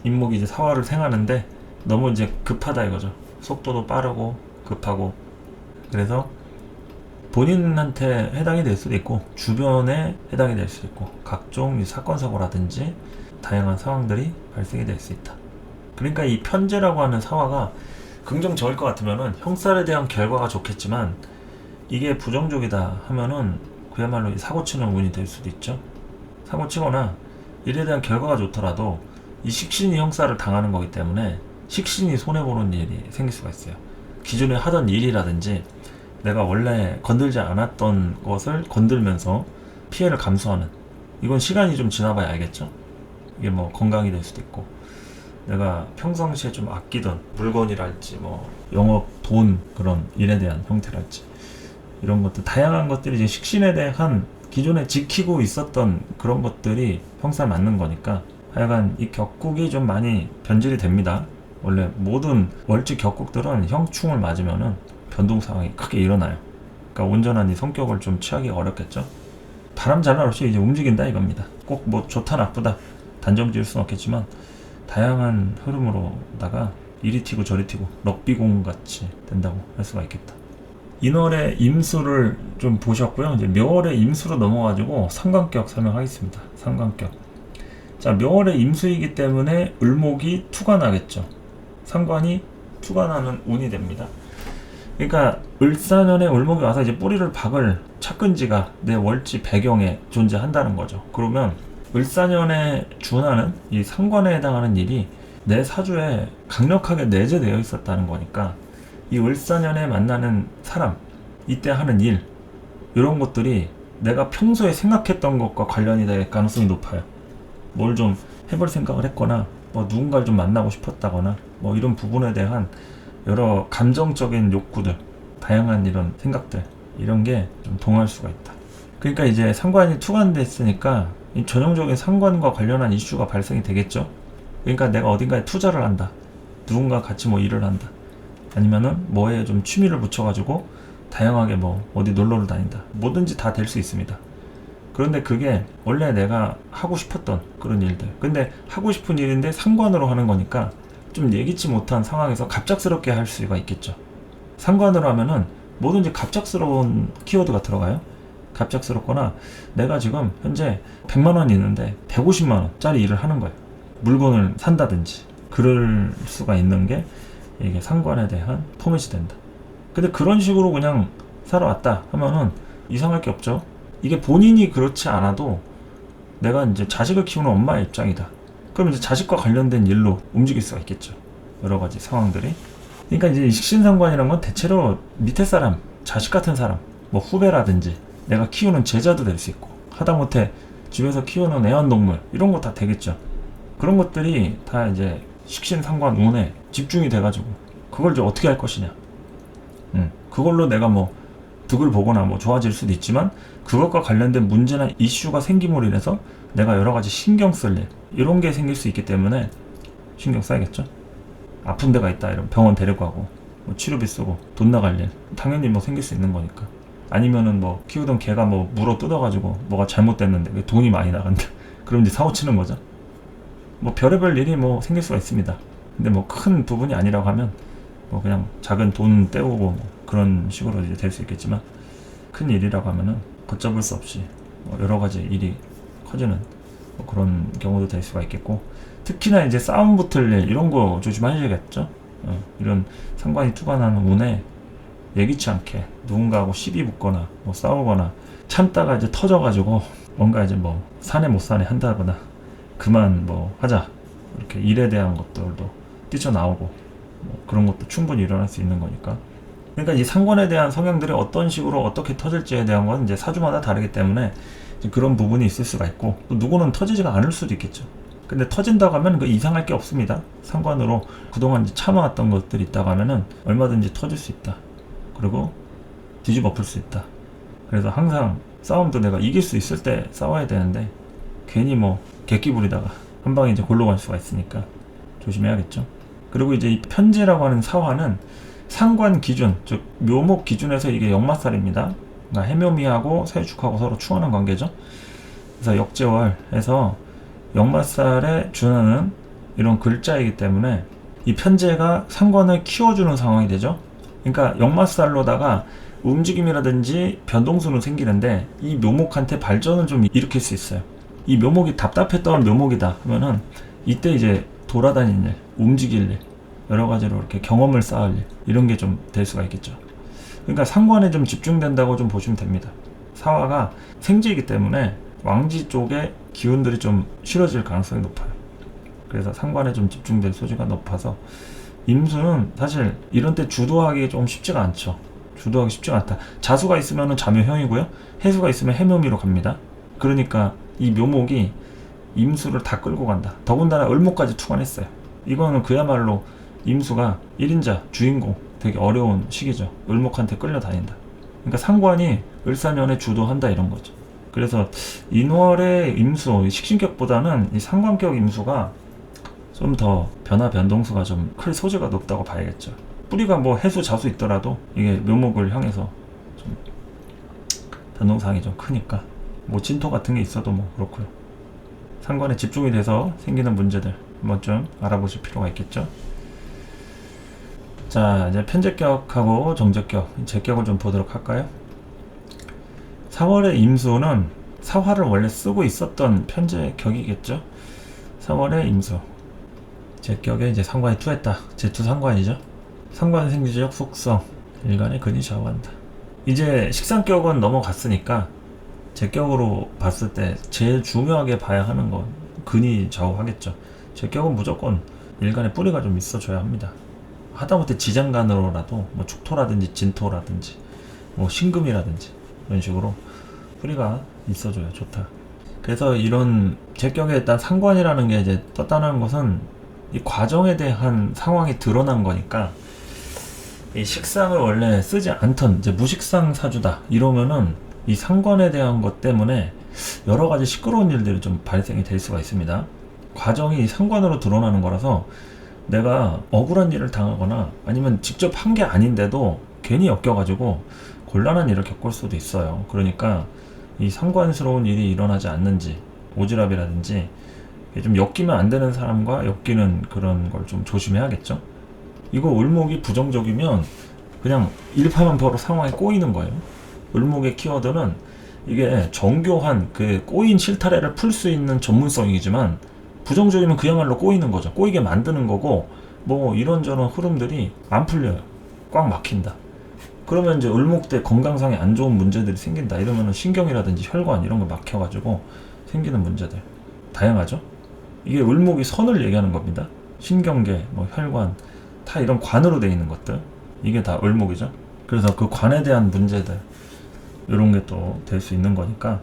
인목이 이제 사화를 생하는데 너무 이제 급하다 이거죠. 속도도 빠르고 급하고, 그래서 본인한테 해당이 될 수도 있고 주변에 해당이 될 수도 있고, 각종 사건 사고라든지 다양한 상황들이 발생이 될 수 있다. 그러니까 이 편제라고 하는 사화가 긍정적일 것 같으면은 형살에 대한 결과가 좋겠지만, 이게 부정적이다 하면은 그야말로 사고치는 운이 될 수도 있죠. 사고치거나 일에 대한 결과가 좋더라도 이 식신이 형살을 당하는 거기 때문에 식신이 손해보는 일이 생길 수가 있어요. 기존에 하던 일이라든지 내가 원래 건들지 않았던 것을 건들면서 피해를 감수하는, 이건 시간이 좀 지나봐야 알겠죠. 이게 뭐 건강이 될 수도 있고, 내가 평상시에 좀 아끼던 물건이랄지 뭐 영업, 돈, 그런 일에 대한 형태랄지, 이런 것들 다양한 것들이 이제 식신에 대한 기존에 지키고 있었던 그런 것들이 형살 맞는 거니까, 하여간 이 격국이 좀 많이 변질이 됩니다. 원래 모든 월지 격국들은 형충을 맞으면은 변동 상황이 크게 일어나요. 그러니까 온전한 이 성격을 좀 취하기 어렵겠죠. 바람 잘날 없이 이제 움직인다 이겁니다. 꼭 뭐 좋다 나쁘다 단정 지을 수는 없겠지만, 다양한 흐름으로다가 이리 튀고 저리 튀고 럭비공 같이 된다고 할 수가 있겠다. 인월의 임수를 좀 보셨고요. 이제 묘월의 임수로 넘어가지고 상관격 설명하겠습니다. 상관격. 자, 묘월의 임수이기 때문에 을목이 투가 나겠죠. 상관이 투가 나는 운이 됩니다. 그러니까 을사년에 을목이 와서 이제 뿌리를 박을 착근지가 내 월지 배경에 존재한다는 거죠. 그러면 을사년에 준하는 이 상관에 해당하는 일이 내 사주에 강력하게 내재되어 있었다는 거니까, 이 을사년에 만나는 사람, 이때 하는 일, 이런 것들이 내가 평소에 생각했던 것과 관련이 될 가능성이 높아요. 뭘 좀 해볼 생각을 했거나, 뭐 누군가를 좀 만나고 싶었다거나, 뭐 이런 부분에 대한 여러 감정적인 욕구들, 다양한 이런 생각들, 이런 게 좀 동할 수가 있다. 그러니까 이제 상관이 투관됐으니까 이 전형적인 상관과 관련한 이슈가 발생이 되겠죠. 그러니까 내가 어딘가에 투자를 한다, 누군가 같이 뭐 일을 한다, 아니면은 뭐에 좀 취미를 붙여가지고 다양하게 뭐 어디 놀러를 다닌다, 뭐든지 다 될 수 있습니다. 그런데 그게 원래 내가 하고 싶었던 그런 일들, 근데 하고 싶은 일인데 상관으로 하는 거니까 좀 예기치 못한 상황에서 갑작스럽게 할 수가 있겠죠. 상관으로 하면은 뭐든지 갑작스러운 키워드가 들어가요. 갑작스럽거나 내가 지금 현재 100만원이 있는데 150만원짜리 일을 하는 거예요. 물건을 산다든지 그럴 수가 있는 게 이게 상관에 대한 포맷이 된다. 근데 그런 식으로 그냥 살아왔다 하면은 이상할 게 없죠. 이게 본인이 그렇지 않아도 내가 이제 자식을 키우는 엄마의 입장이다. 그럼 이제 자식과 관련된 일로 움직일 수가 있겠죠. 여러 가지 상황들이. 그러니까 이제 식신상관이라는 건 대체로 밑에 사람, 자식 같은 사람, 뭐 후배라든지 내가 키우는 제자도 될 수 있고, 하다못해 집에서 키우는 애완동물, 이런 거 다 되겠죠. 그런 것들이 다 이제 식신상관 운에 집중이 돼가지고 그걸 이제 어떻게 할 것이냐. 그걸로 내가 뭐 득을 보거나 뭐 좋아질 수도 있지만, 그것과 관련된 문제나 이슈가 생김으로 인해서 내가 여러 가지 신경 쓸 일, 이런 게 생길 수 있기 때문에 신경 써야겠죠. 아픈 데가 있다, 이런 병원 데리고 가고, 뭐 치료비 쓰고 돈 나갈 일 당연히 뭐 생길 수 있는 거니까. 아니면은 뭐 키우던 개가 뭐 물어 뜯어가지고 뭐가 잘못됐는데 돈이 많이 나간다. 그럼 이제 사고 치는 거죠. 뭐 별의별 일이 뭐 생길 수가 있습니다. 근데 뭐 큰 부분이 아니라고 하면 뭐 그냥 작은 돈 떼우고 뭐 그런 식으로 이제 될 수 있겠지만, 큰 일이라고 하면은 걷잡을 수 없이 뭐 여러 가지 일이 커지는 뭐 그런 경우도 될 수가 있겠고, 특히나 이제 싸움 붙을 일 이런 거 조심하셔야겠죠. 이런 상관이 투관하는 운에 예기치 않게 누군가하고 시비 붙거나 뭐 싸우거나 참다가 이제 터져가지고 뭔가 이제 뭐 사내 못 사내 한다거나 그만 뭐 하자 이렇게 일에 대한 것들도 뛰쳐나오고 뭐 그런 것도 충분히 일어날 수 있는 거니까. 그러니까 이 상관에 대한 성향들이 어떤 식으로 어떻게 터질지에 대한 건 이제 사주마다 다르기 때문에 그런 부분이 있을 수가 있고, 또 누구는 터지지가 않을 수도 있겠죠. 근데 터진다고 하면 그 이상할 게 없습니다. 상관으로 그동안 이제 참아왔던 것들이 있다고 하면은 얼마든지 터질 수 있다. 그리고 뒤집어 엎을 수 있다. 그래서 항상 싸움도 내가 이길 수 있을 때 싸워야 되는데, 괜히 뭐 객기 부리다가 한 방에 이제 골로 갈 수가 있으니까 조심해야겠죠. 그리고 이제 이 편제라고 하는 사화는 상관 기준, 즉 묘목 기준에서 이게 역마살입니다. 그러니까 해묘미하고 사유축하고 서로 충하는 관계죠. 그래서 역제월해서 역마살에 준하는 이런 글자이기 때문에 이 편제가 상관을 키워주는 상황이 되죠. 그러니까 역마살로다가 움직임이라든지 변동수는 생기는데 이 묘목한테 발전을 좀 일으킬 수 있어요. 이 묘목이 답답했던 묘목이다 하면은 이때 이제 돌아다니는 일, 움직일 일, 여러 가지로 이렇게 경험을 쌓을 일, 이런 게 좀 될 수가 있겠죠. 그러니까 상관에 좀 집중된다고 좀 보시면 됩니다. 사화가 생지이기 때문에 왕지 쪽에 기운들이 좀 실어질 가능성이 높아요. 그래서 상관에 좀 집중될 소지가 높아서 임수는 사실 이런 때 주도하기 좀 쉽지가 않죠. 주도하기 쉽지가 않다. 자수가 있으면 자묘형이고요. 해수가 있으면 해묘미로 갑니다. 그러니까 이 묘목이 임수를 다 끌고 간다. 더군다나 을목까지 투관했어요. 이거는 그야말로 임수가 1인자, 주인공 되게 어려운 시기죠. 을목한테 끌려다닌다. 그러니까 상관이 을사년에 주도한다 이런 거죠. 그래서 인월의 임수, 식신격보다는 이 상관격 임수가 좀 더 변화 변동수가 좀 클 소지가 높다고 봐야겠죠. 뿌리가 뭐 해수, 자수 있더라도 이게 묘목을 향해서 좀 변동사항이 좀 크니까 뭐 진토 같은 게 있어도 뭐 그렇고요. 상관에 집중이 돼서 생기는 문제들 한번 좀 알아보실 필요가 있겠죠. 자, 이제 편제격하고 정제격, 제격을 좀 보도록 할까요? 4월의 임수는 사화를 원래 쓰고 있었던 편제격이겠죠. 4월의 임수, 제격에 이제 상관이 투했다. 제투 상관이죠. 상관 생지적 속성, 일간의 근이 좌우한다. 이제 식상격은 넘어갔으니까 제격으로 봤을 때 제일 중요하게 봐야 하는 건 근이 좌우하겠죠. 제격은 무조건 일간의 뿌리가 좀 있어줘야 합니다. 하다못해 지장간으로라도 뭐 축토라든지 진토라든지 뭐 신금이라든지 이런 식으로 뿌리가 있어줘야 좋다. 그래서 이런 제격에 일단 상관이라는 게 이제 떴다는 것은 이 과정에 대한 상황이 드러난 거니까, 이 식상을 원래 쓰지 않던 이제 무식상 사주다 이러면은 이 상관에 대한 것 때문에 여러 가지 시끄러운 일들이 좀 발생이 될 수가 있습니다. 과정이 상관으로 드러나는 거라서 내가 억울한 일을 당하거나 아니면 직접 한 게 아닌데도 괜히 엮여가지고 곤란한 일을 겪을 수도 있어요. 그러니까 이 상관스러운 일이 일어나지 않는지, 오지랖이라든지 좀 엮이면 안 되는 사람과 엮이는 그런 걸 좀 조심해야겠죠. 이거 을목이 부정적이면 그냥 일파만파로 상황에 꼬이는 거예요. 을목의 키워드는 이게 정교한 그 꼬인 실타래를 풀 수 있는 전문성이지만, 부정적이면 그야말로 꼬이는 거죠. 꼬이게 만드는 거고, 뭐 이런저런 흐름들이 안 풀려요. 꽉 막힌다. 그러면 이제 을목 때 건강상에 안 좋은 문제들이 생긴다. 이러면은 신경이라든지 혈관 이런 거 막혀가지고 생기는 문제들 다양하죠. 이게 을목이 선을 얘기하는 겁니다. 신경계, 뭐 혈관, 다 이런 관으로 되어 있는 것들, 이게 다 을목이죠. 그래서 그 관에 대한 문제들, 이런 게 또 될 수 있는 거니까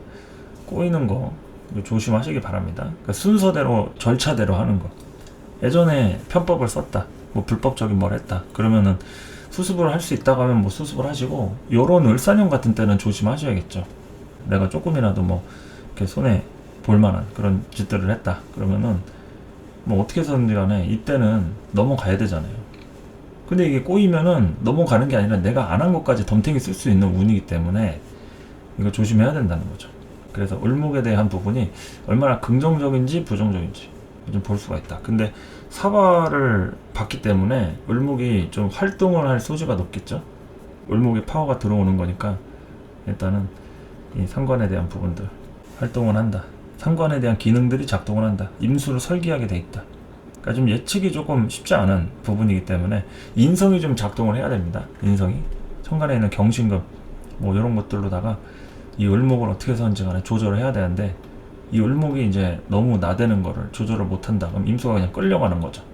꼬이는 거 조심하시기 바랍니다. 그러니까 순서대로 절차대로 하는 거. 예전에 편법을 썼다, 뭐 불법적인 뭘 했다 그러면은 수습을 할 수 있다고 하면 뭐 수습을 하시고, 요런 을사년 같은 때는 조심하셔야겠죠. 내가 조금이라도 뭐 이렇게 손에 볼만한 그런 짓들을 했다 그러면은 뭐 어떻게 해서든지 간에 이때는 넘어가야 되잖아요. 근데 이게 꼬이면은 넘어가는 게 아니라 내가 안 한 것까지 덤탱이 쓸 수 있는 운이기 때문에 이거 조심해야 된다는 거죠. 그래서 을목에 대한 부분이 얼마나 긍정적인지 부정적인지 좀 볼 수가 있다. 근데 사화를 봤기 때문에 을목이 좀 활동을 할 소지가 높겠죠. 을목에 파워가 들어오는 거니까 일단은 이 상관에 대한 부분들 활동을 한다. 상관에 대한 기능들이 작동을 한다. 임수를 설계하게 돼 있다. 그러니까 좀 예측이 조금 쉽지 않은 부분이기 때문에 인성이 좀 작동을 해야 됩니다. 인성이 천간에 있는 경신금 뭐 이런 것들로다가 이 을목을 어떻게 해서든지 간에 조절을 해야 되는데 이 을목이 이제 너무 나대는 거를 조절을 못한다. 그럼 임수가 그냥 끌려가는 거죠.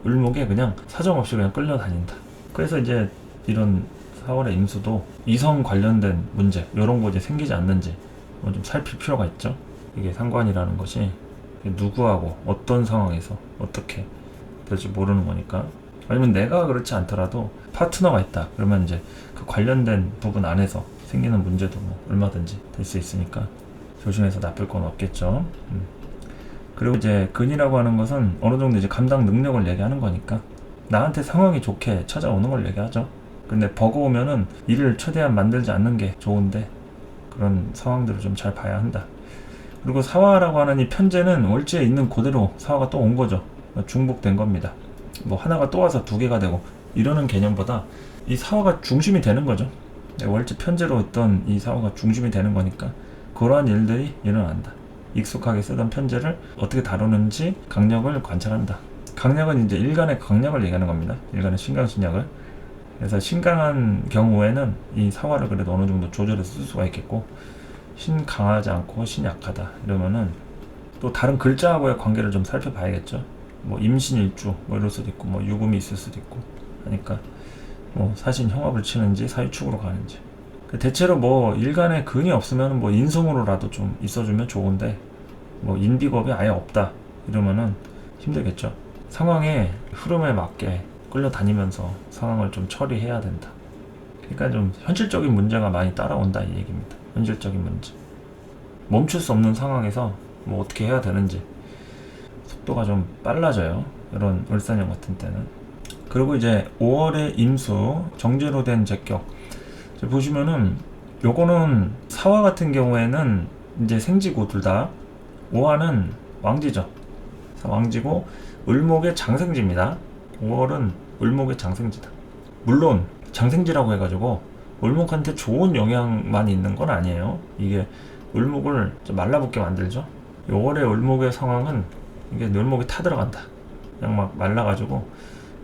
을목에 그냥 사정없이 그냥 끌려다닌다. 그래서 이제 이런 4월의 임수도 이성 관련된 문제 이런 거 이제 생기지 않는지 좀 살필 필요가 있죠. 이게 상관이라는 것이 누구하고 어떤 상황에서 어떻게 될지 모르는 거니까. 아니면 내가 그렇지 않더라도 파트너가 있다 그러면 이제 그 관련된 부분 안에서 생기는 문제도 뭐 얼마든지 될 수 있으니까 조심해서 나쁠 건 없겠죠. 그리고 이제 근이라고 하는 것은 어느 정도 이제 감당 능력을 얘기하는 거니까 나한테 상황이 좋게 찾아오는 걸 얘기하죠. 근데 버거우면은 일을 최대한 만들지 않는 게 좋은데 그런 상황들을 좀 잘 봐야 한다. 그리고 사화라고 하는 이 편제는 월지에 있는 그대로 사화가 또 온 거죠. 중복된 겁니다. 뭐 하나가 또 와서 두 개가 되고 이러는 개념보다 이 사화가 중심이 되는 거죠. 월지 편제로 있던 이 사화가 중심이 되는 거니까 그러한 일들이 일어난다. 익숙하게 쓰던 편제를 어떻게 다루는지 강력을 관찰한다. 강력은 이제 일간의 강력을 얘기하는 겁니다. 일간의 신강신약을. 그래서 신강한 경우에는 이 사화를 그래도 어느 정도 조절해서 쓸 수가 있겠고 신 강하지 않고 신 약하다 이러면은 또 다른 글자하고의 관계를 좀 살펴봐야겠죠. 뭐 임신일주 뭐 이럴 수도 있고 뭐 유금이 있을 수도 있고 하니까 뭐 사신 형합을 치는지 사유축으로 가는지. 대체로 뭐 일간에 근이 없으면 뭐 인성으로라도 좀 있어주면 좋은데 뭐 인비법이 아예 없다 이러면은 힘들겠죠. 상황의 흐름에 맞게 끌려다니면서 상황을 좀 처리해야 된다. 그러니까 좀 현실적인 문제가 많이 따라온다 이 얘기입니다. 현실적인 문제. 멈출 수 없는 상황에서 뭐 어떻게 해야 되는지 속도가 좀 빨라져요. 이런 을사년 같은 때는. 그리고 이제 5월의 임수 정제로 된 제격 보시면은 요거는 사화 같은 경우에는 이제 생지고 둘 다 5화는 왕지죠. 왕지고 을목의 장생지입니다. 5월은 을목의 장생지다. 물론 장생지라고 해가지고 을목한테 좋은 영향만 있는 건 아니에요. 이게 을목을 좀 말라붙게 만들죠. 5월의 을목의 상황은 이게 을목이 타들어간다. 그냥 막 말라가지고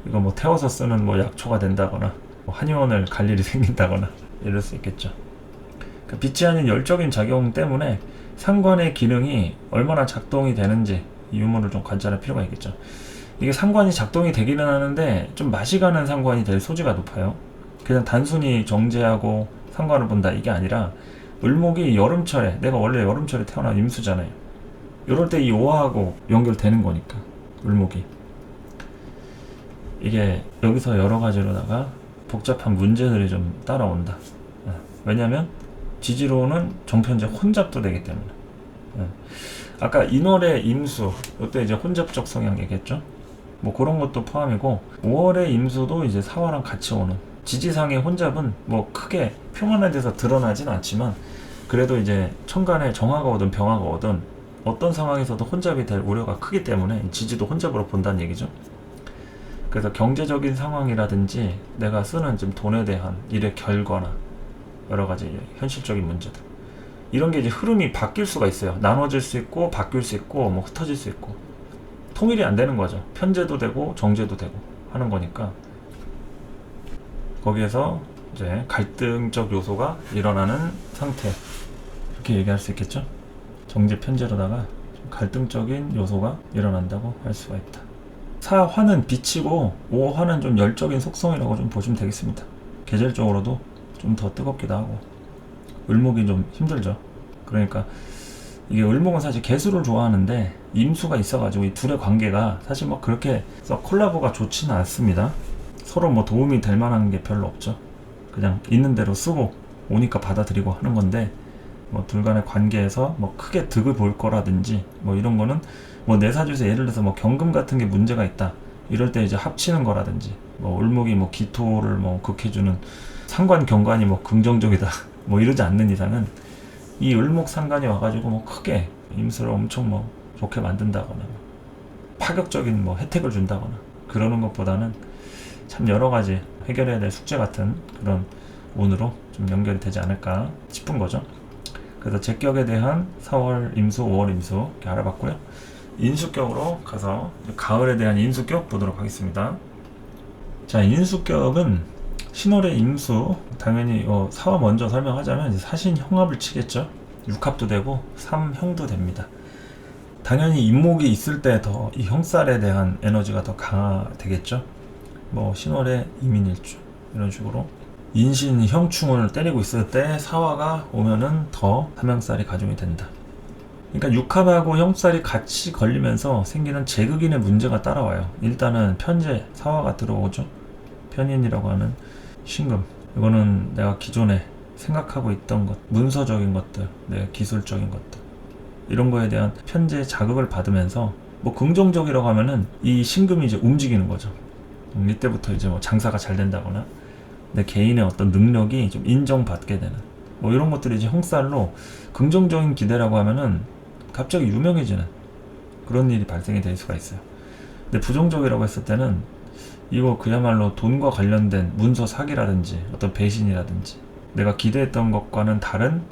이거 뭐 태워서 쓰는 뭐 약초가 된다거나 뭐 한의원을 갈 일이 생긴다거나 이럴 수 있겠죠. 그러니까 빛이 아닌 열적인 작용 때문에 상관의 기능이 얼마나 작동이 되는지 이 유무를 좀 관찰할 필요가 있겠죠. 이게 상관이 작동이 되기는 하는데 좀 맛이 가는 상관이 될 소지가 높아요. 그냥 단순히 정제하고 상관을 본다 이게 아니라 을목이 여름철에 내가 원래 여름철에 태어난 임수잖아요. 이럴 때 이 오화하고 연결되는 거니까 을목이 이게 여기서 여러 가지로다가 복잡한 문제들이 좀 따라온다. 왜냐면 지지로는 정편제 혼잡도 되기 때문에. 아까 인월의 임수 이때 이제 혼잡적 성향 얘기했죠. 뭐 그런 것도 포함이고 5월의 임수도 이제 사화랑 같이 오는 지지상의 혼잡은 뭐 크게 평안화돼서 드러나진 않지만 그래도 이제 천간에 정화가 오든 병화가 오든 어떤 상황에서도 혼잡이 될 우려가 크기 때문에 지지도 혼잡으로 본다는 얘기죠. 그래서 경제적인 상황이라든지 내가 쓰는 좀 돈에 대한 일의 결과나 여러 가지 현실적인 문제들 이런 게 이제 흐름이 바뀔 수가 있어요. 나눠질 수 있고 바뀔 수 있고 뭐 흩어질 수 있고 통일이 안 되는 거죠. 편제도 되고 정제도 되고 하는 거니까 거기에서 이제 갈등적 요소가 일어나는 상태 이렇게 얘기할 수 있겠죠. 정제 편제로다가 좀 갈등적인 요소가 일어난다고 할 수가 있다. 사화는 빛이고 5화는 좀 열적인 속성이라고 좀 보시면 되겠습니다. 계절적으로도 좀 더 뜨겁기도 하고 을목이 좀 힘들죠. 그러니까 이게 을목은 사실 개수를 좋아하는데 임수가 있어가지고 이 둘의 관계가 사실 뭐 그렇게 콜라보가 좋지는 않습니다. 서로 뭐 도움이 될 만한 게 별로 없죠. 그냥 있는 대로 쓰고 오니까 받아들이고 하는 건데 뭐 둘 간의 관계에서 뭐 크게 득을 볼 거라든지 뭐 이런 거는 뭐 내 사주에서 예를 들어서 뭐 경금 같은 게 문제가 있다 이럴 때 이제 합치는 거라든지 뭐 을목이 뭐 기토를 뭐 극해주는 상관 경관이 뭐 긍정적이다 뭐 이러지 않는 이상은 이 을목 상관이 와가지고 뭐 크게 임수를 엄청 뭐 좋게 만든다거나 파격적인 뭐 혜택을 준다거나 그러는 것보다는 참 여러 가지 해결해야 될 숙제 같은 그런 운으로 좀 연결이 되지 않을까 싶은 거죠. 그래서 제격에 대한 4월 임수, 5월 임수 이렇게 알아봤고요. 인수격으로 가서 가을에 대한 인수격 보도록 하겠습니다. 자, 인수격은 신월의 임수, 당연히 사화 먼저 설명하자면 이제 사신 형합을 치겠죠. 육합도 되고 삼형도 됩니다. 당연히 임목이 있을 때 더 이 형살에 대한 에너지가 더 강화되겠죠. 뭐 신월의 이민일주 이런 식으로 인신 형충을 때리고 있을 때 사화가 오면은 더 삼형살이 가중이 된다. 그러니까 육합하고 형살이 같이 걸리면서 생기는 제극인의 문제가 따라와요. 일단은 편재 사화가 들어오죠. 편인이라고 하는 신금. 이거는 내가 기존에 생각하고 있던 것, 문서적인 것들, 내 기술적인 것들 이런 거에 대한 편재 자극을 받으면서 뭐 긍정적이라고 하면은 이 신금이 이제 움직이는 거죠. 이때부터 이제 뭐 장사가 잘 된다거나 내 개인의 어떤 능력이 좀 인정받게 되는 뭐 이런 것들이 이제 형살로 긍정적인 기대라고 하면은 갑자기 유명해지는 그런 일이 발생이 될 수가 있어요. 근데 부정적이라고 했을 때는 이거 그야말로 돈과 관련된 문서 사기라든지 어떤 배신이라든지 내가 기대했던 것과는 다른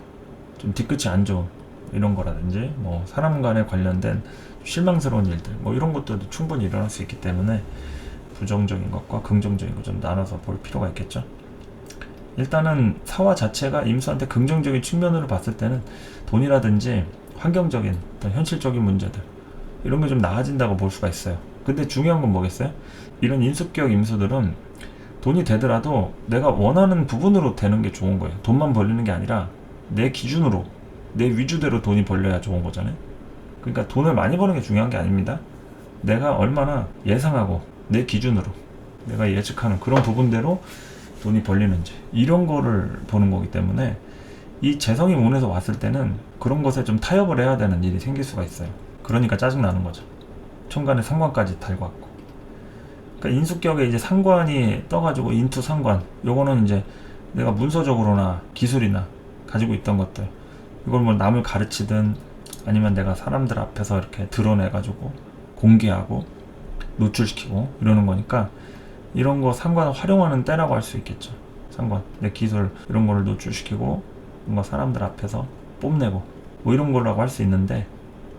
좀 뒤끝이 안 좋은 이런 거라든지 뭐 사람 간에 관련된 실망스러운 일들 뭐 이런 것들도 충분히 일어날 수 있기 때문에 부정적인 것과 긍정적인 것 좀 나눠서 볼 필요가 있겠죠. 일단은 사화 자체가 임수한테 긍정적인 측면으로 봤을 때는 돈이라든지 환경적인 어떤 현실적인 문제들 이런 게 좀 나아진다고 볼 수가 있어요. 근데 중요한 건 뭐겠어요? 이런 인수격 임수들은 돈이 되더라도 내가 원하는 부분으로 되는 게 좋은 거예요. 돈만 벌리는 게 아니라 내 기준으로 내 위주대로 돈이 벌려야 좋은 거잖아요. 그러니까 돈을 많이 버는 게 중요한 게 아닙니다. 내가 얼마나 예상하고 내 기준으로 내가 예측하는 그런 부분대로 돈이 벌리는지 이런 거를 보는 거기 때문에 이 재성이 운에서 왔을 때는 그런 것에 좀 타협을 해야 되는 일이 생길 수가 있어요. 그러니까 짜증나는 거죠. 천간에 상관까지 달고 왔고. 그러니까 인수격에 이제 상관이 떠가지고 인투 상관 요거는 이제 내가 문서적으로나 기술이나 가지고 있던 것들 이걸 뭐 남을 가르치든 아니면 내가 사람들 앞에서 이렇게 드러내가지고 공개하고 노출시키고 이러는 거니까 이런 거 상관을 활용하는 때라고 할 수 있겠죠. 상관, 내 기술 이런 거를 노출시키고 뭔가 사람들 앞에서 뽐내고 뭐 이런 거라고 할 수 있는데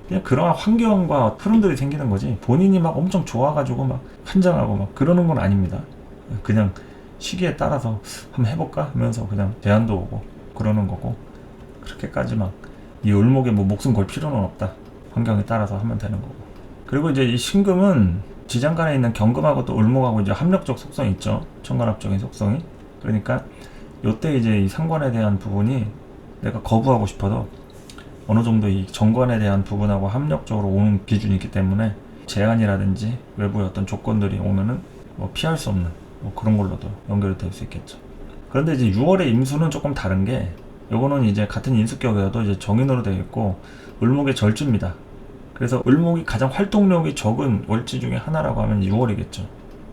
그냥 그러한 환경과 흐름들이 생기는 거지 본인이 막 엄청 좋아가지고 막 환장하고 막 그러는 건 아닙니다. 그냥 시기에 따라서 한번 해볼까 하면서 그냥 제안도 오고 그러는 거고 그렇게까지 막 이 을목에 뭐 목숨 걸 필요는 없다. 환경에 따라서 하면 되는 거고. 그리고 이제 이 신금은 지장간에 있는 경금하고 또 을목하고 이제 합력적 속성이 있죠. 천간합적인 속성이. 그러니까 요때 이제 이 상관에 대한 부분이 내가 거부하고 싶어도 어느 정도 이 정관에 대한 부분하고 합력적으로 오는 기준이 있기 때문에 제한이라든지 외부의 어떤 조건들이 오면은 뭐 피할 수 없는 뭐 그런 걸로도 연결이 될 수 있겠죠. 그런데 이제 6월의 임수는 조금 다른 게 요거는 이제 같은 인수격이어도 이제 정인으로 되어 있고 을목의 절주입니다. 그래서 을목이 가장 활동력이 적은 월지 중에 하나라고 하면 6월이겠죠.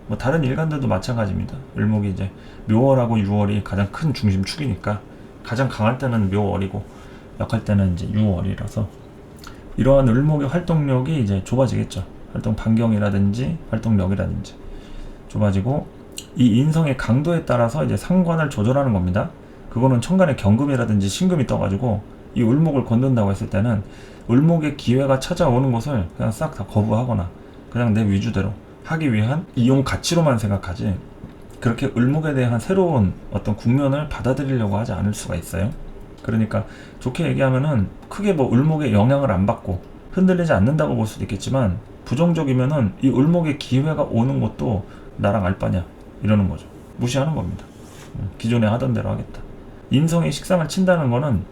뭐 다른 일간들도 마찬가지입니다. 을목이 이제 묘월하고 6월이 가장 큰 중심축이니까 가장 강할 때는 묘월이고 약할 때는 이제 6월이라서 이러한 을목의 활동력이 이제 좁아지겠죠. 활동 반경이라든지 활동력이라든지 좁아지고 이 인성의 강도에 따라서 이제 상관을 조절하는 겁니다. 그거는 천간에 경금이라든지 신금이 떠가지고 이 을목을 건든다고 했을 때는 을목의 기회가 찾아오는 것을 그냥 싹 다 거부하거나 그냥 내 위주대로 하기 위한 이용 가치로만 생각하지 그렇게 을목에 대한 새로운 어떤 국면을 받아들이려고 하지 않을 수가 있어요. 그러니까 좋게 얘기하면은 크게 뭐 을목의 영향을 안 받고 흔들리지 않는다고 볼 수도 있겠지만 부정적이면은 이 을목의 기회가 오는 것도 나랑 알 바냐 이러는 거죠. 무시하는 겁니다. 기존에 하던 대로 하겠다. 인성의 식상을 친다는 거는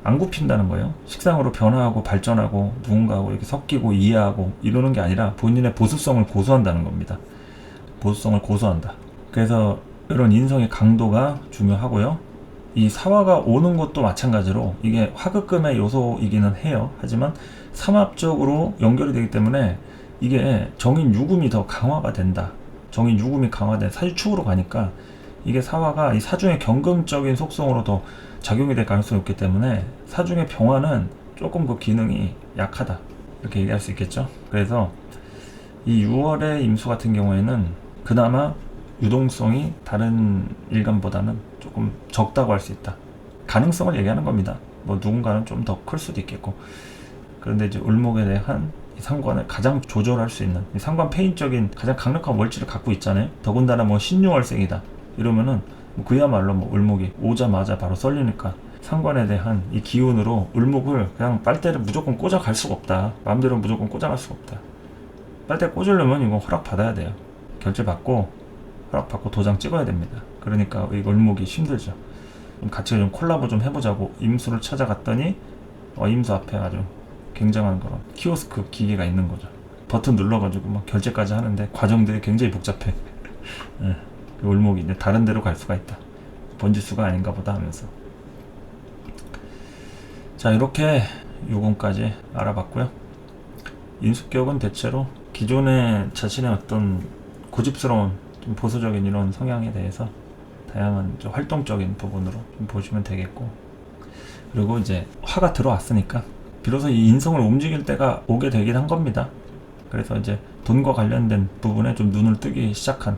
안 굽힌다는 거예요. 식상으로 변화하고 발전하고 누군가하고 이렇게 섞이고 이해하고 이러는 게 아니라 본인의 보수성을 고수한다는 겁니다. 보수성을 고수한다. 그래서 이런 인성의 강도가 중요하고요. 이 사화가 오는 것도 마찬가지로 이게 화극금의 요소이기는 해요. 하지만 삼합적으로 연결이 되기 때문에 이게 정인 유금이 더 강화가 된다. 정인 유금이 강화된 사주축으로 가니까 이게 사화가 이 사중의 경금적인 속성으로 더 작용이 될 가능성이 있기 때문에 사중의 병화는 조금 그 기능이 약하다, 이렇게 얘기할 수 있겠죠. 그래서 이 6월의 임수 같은 경우에는 그나마 유동성이 다른 일간보다는 조금 적다고 할 수 있다. 가능성을 얘기하는 겁니다. 뭐 누군가는 좀 더 클 수도 있겠고. 그런데 이제 을목에 대한 이 상관을 가장 조절할 수 있는 이 상관 페인적인 가장 강력한 월지를 갖고 있잖아요. 더군다나 뭐 신유월생이다 이러면은 뭐 그야말로 뭐 을목이 오자마자 바로 썰리니까 상관에 대한 이 기운으로 을목을 그냥 빨대를 무조건 꽂아 갈 수가 없다. 마음대로 무조건 꽂아 갈 수가 없다. 빨대 꽂으려면 이거 허락 받아야 돼요. 결제 받고 허락 받고 도장 찍어야 됩니다. 그러니까 이 을목이 힘들죠. 같이 좀 콜라보 좀 해보자고 임수를 찾아갔더니 임수 앞에 아주 굉장한 그런 키오스크 기계가 있는 거죠. 버튼 눌러가지고 막 결제까지 하는데 과정들이 굉장히 복잡해. 예, 그 을목이 이제 다른 데로 갈 수가 있다. 번지수가 아닌가 보다 하면서. 자, 이렇게 요건까지 알아봤고요. 인수격은 대체로 기존의 자신의 어떤 고집스러운 좀 보수적인 이런 성향에 대해서 다양한 좀 활동적인 부분으로 좀 보시면 되겠고, 그리고 이제 화가 들어왔으니까 비로소 이 인성을 움직일 때가 오게 되긴 한 겁니다. 그래서 이제 돈과 관련된 부분에 좀 눈을 뜨기 시작한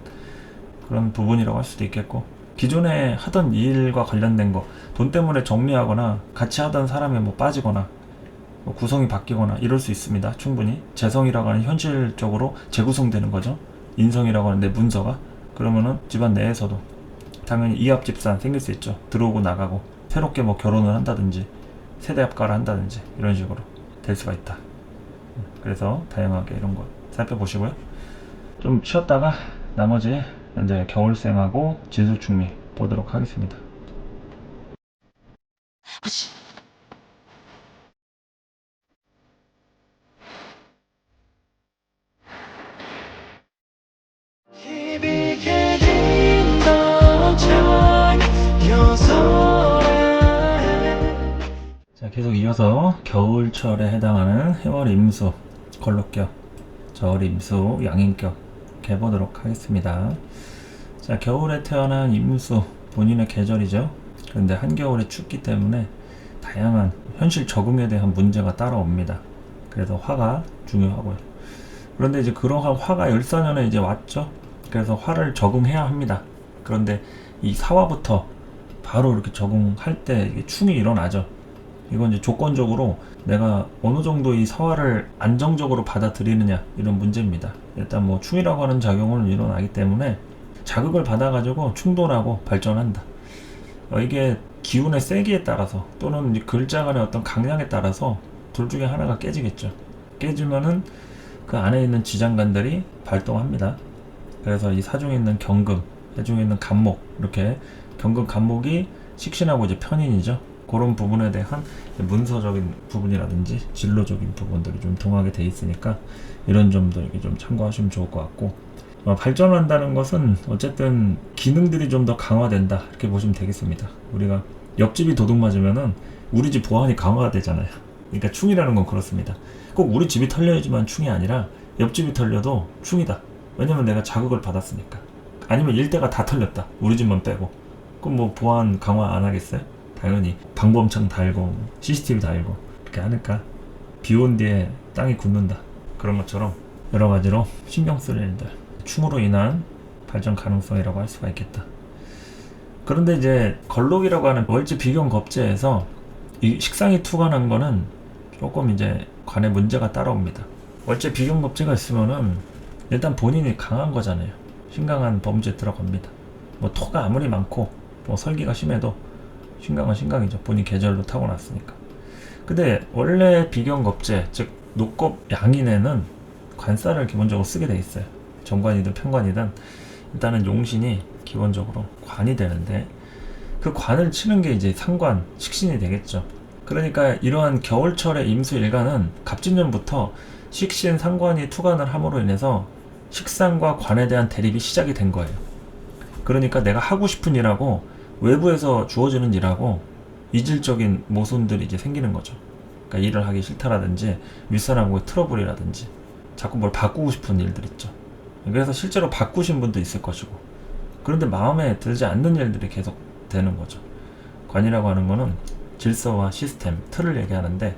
그런 부분이라고 할 수도 있겠고, 기존에 하던 일과 관련된 거, 돈 때문에 정리하거나 같이 하던 사람이 뭐 빠지거나 뭐 구성이 바뀌거나 이럴 수 있습니다. 충분히 재성이라고 하는 현실적으로 재구성되는 거죠. 인성이라고 하는 내 문서가. 그러면은 집안 내에서도 당연히 이합집산 생길 수 있죠. 들어오고 나가고 새롭게 뭐 결혼을 한다든지 세대 합가를 한다든지 이런 식으로 될 수가 있다. 그래서 다양하게 이런 거 살펴보시고요. 좀 쉬었다가 나머지 이제 겨울생하고 진술충미 보도록 하겠습니다. 자, 계속 이어서 겨울철에 해당하는 해월 임수, 걸록격, 절 임수, 양인격 해보도록 하겠습니다. 자, 겨울에 태어난 임수, 본인의 계절이죠. 그런데 한겨울에 춥기 때문에 다양한 현실 적응에 대한 문제가 따라옵니다. 그래서 화가 중요하고요. 그런데 이제 그러한 화가 열사년에 이제 왔죠. 그래서 화를 적응해야 합니다. 그런데 이 사화부터 바로 이렇게 적응할 때 이게 충이 일어나죠. 이건 이제 조건적으로 내가 어느 정도 이 사화를 안정적으로 받아들이느냐 이런 문제입니다. 일단 뭐 충이라고 하는 작용은 일어나기 때문에 자극을 받아가지고 충돌하고 발전한다. 이게 기운의 세기에 따라서 또는 이제 글자 간의 어떤 강약에 따라서 둘 중에 하나가 깨지겠죠. 깨지면은 그 안에 있는 지장간들이 발동합니다. 그래서 이 사중에 있는 경금, 해중에 있는 간목, 이렇게 경금 간목이 식신하고 이제 편인이죠. 그런 부분에 대한 문서적인 부분이라든지 진로적인 부분들이 좀 통하게 돼 있으니까 이런 점도 이렇게 좀 참고하시면 좋을 것 같고, 발전한다는 것은 어쨌든 기능들이 좀 더 강화된다 이렇게 보시면 되겠습니다. 우리가 옆집이 도둑 맞으면은 우리 집 보안이 강화가 되잖아요. 그러니까 충이라는 건 그렇습니다. 꼭 우리 집이 털려야지만 충이 아니라 옆집이 털려도 충이다. 왜냐면 내가 자극을 받았으니까. 아니면 일대가 다 털렸다, 우리 집만 빼고. 그럼 뭐 보안 강화 안 하겠어요? 당연히 방범창 달고 CCTV 달고 이렇게 하니까 비 온 뒤에 땅이 굳는다, 그런 것처럼 여러 가지로 신경 쓸 일들, 충으로 인한 발전 가능성이라고 할 수가 있겠다. 그런데 이제 걸록이라고 하는 월지 비견 겁재에서 이 식상이 투관한 거는 조금 이제 관에 문제가 따라옵니다. 월지 비견 겁재가 있으면은 일단 본인이 강한 거잖아요. 신강한 범죄에 들어갑니다. 뭐 토가 아무리 많고 뭐 설기가 심해도 신강은 신강이죠. 본인 계절로 타고났으니까. 근데 원래 비견겁재, 즉 녹겁 양인에는 관살을 기본적으로 쓰게 돼 있어요. 정관이든 편관이든 일단은 용신이 기본적으로 관이 되는데, 그 관을 치는 게 이제 상관, 식신이 되겠죠. 그러니까 이러한 겨울철의 임수일간은 갑진년부터 식신 상관이 투관을 함으로 인해서 식상과 관에 대한 대립이 시작이 된 거예요. 그러니까 내가 하고 싶은 일하고 외부에서 주어지는 일하고 이질적인 모순들이 이제 생기는 거죠. 그러니까 일을 하기 싫다라든지 윗사람과의 트러블이라든지 자꾸 뭘 바꾸고 싶은 일들 있죠. 그래서 실제로 바꾸신 분도 있을 것이고, 그런데 마음에 들지 않는 일들이 계속 되는 거죠. 관이라고 하는 거는 질서와 시스템, 틀을 얘기하는데,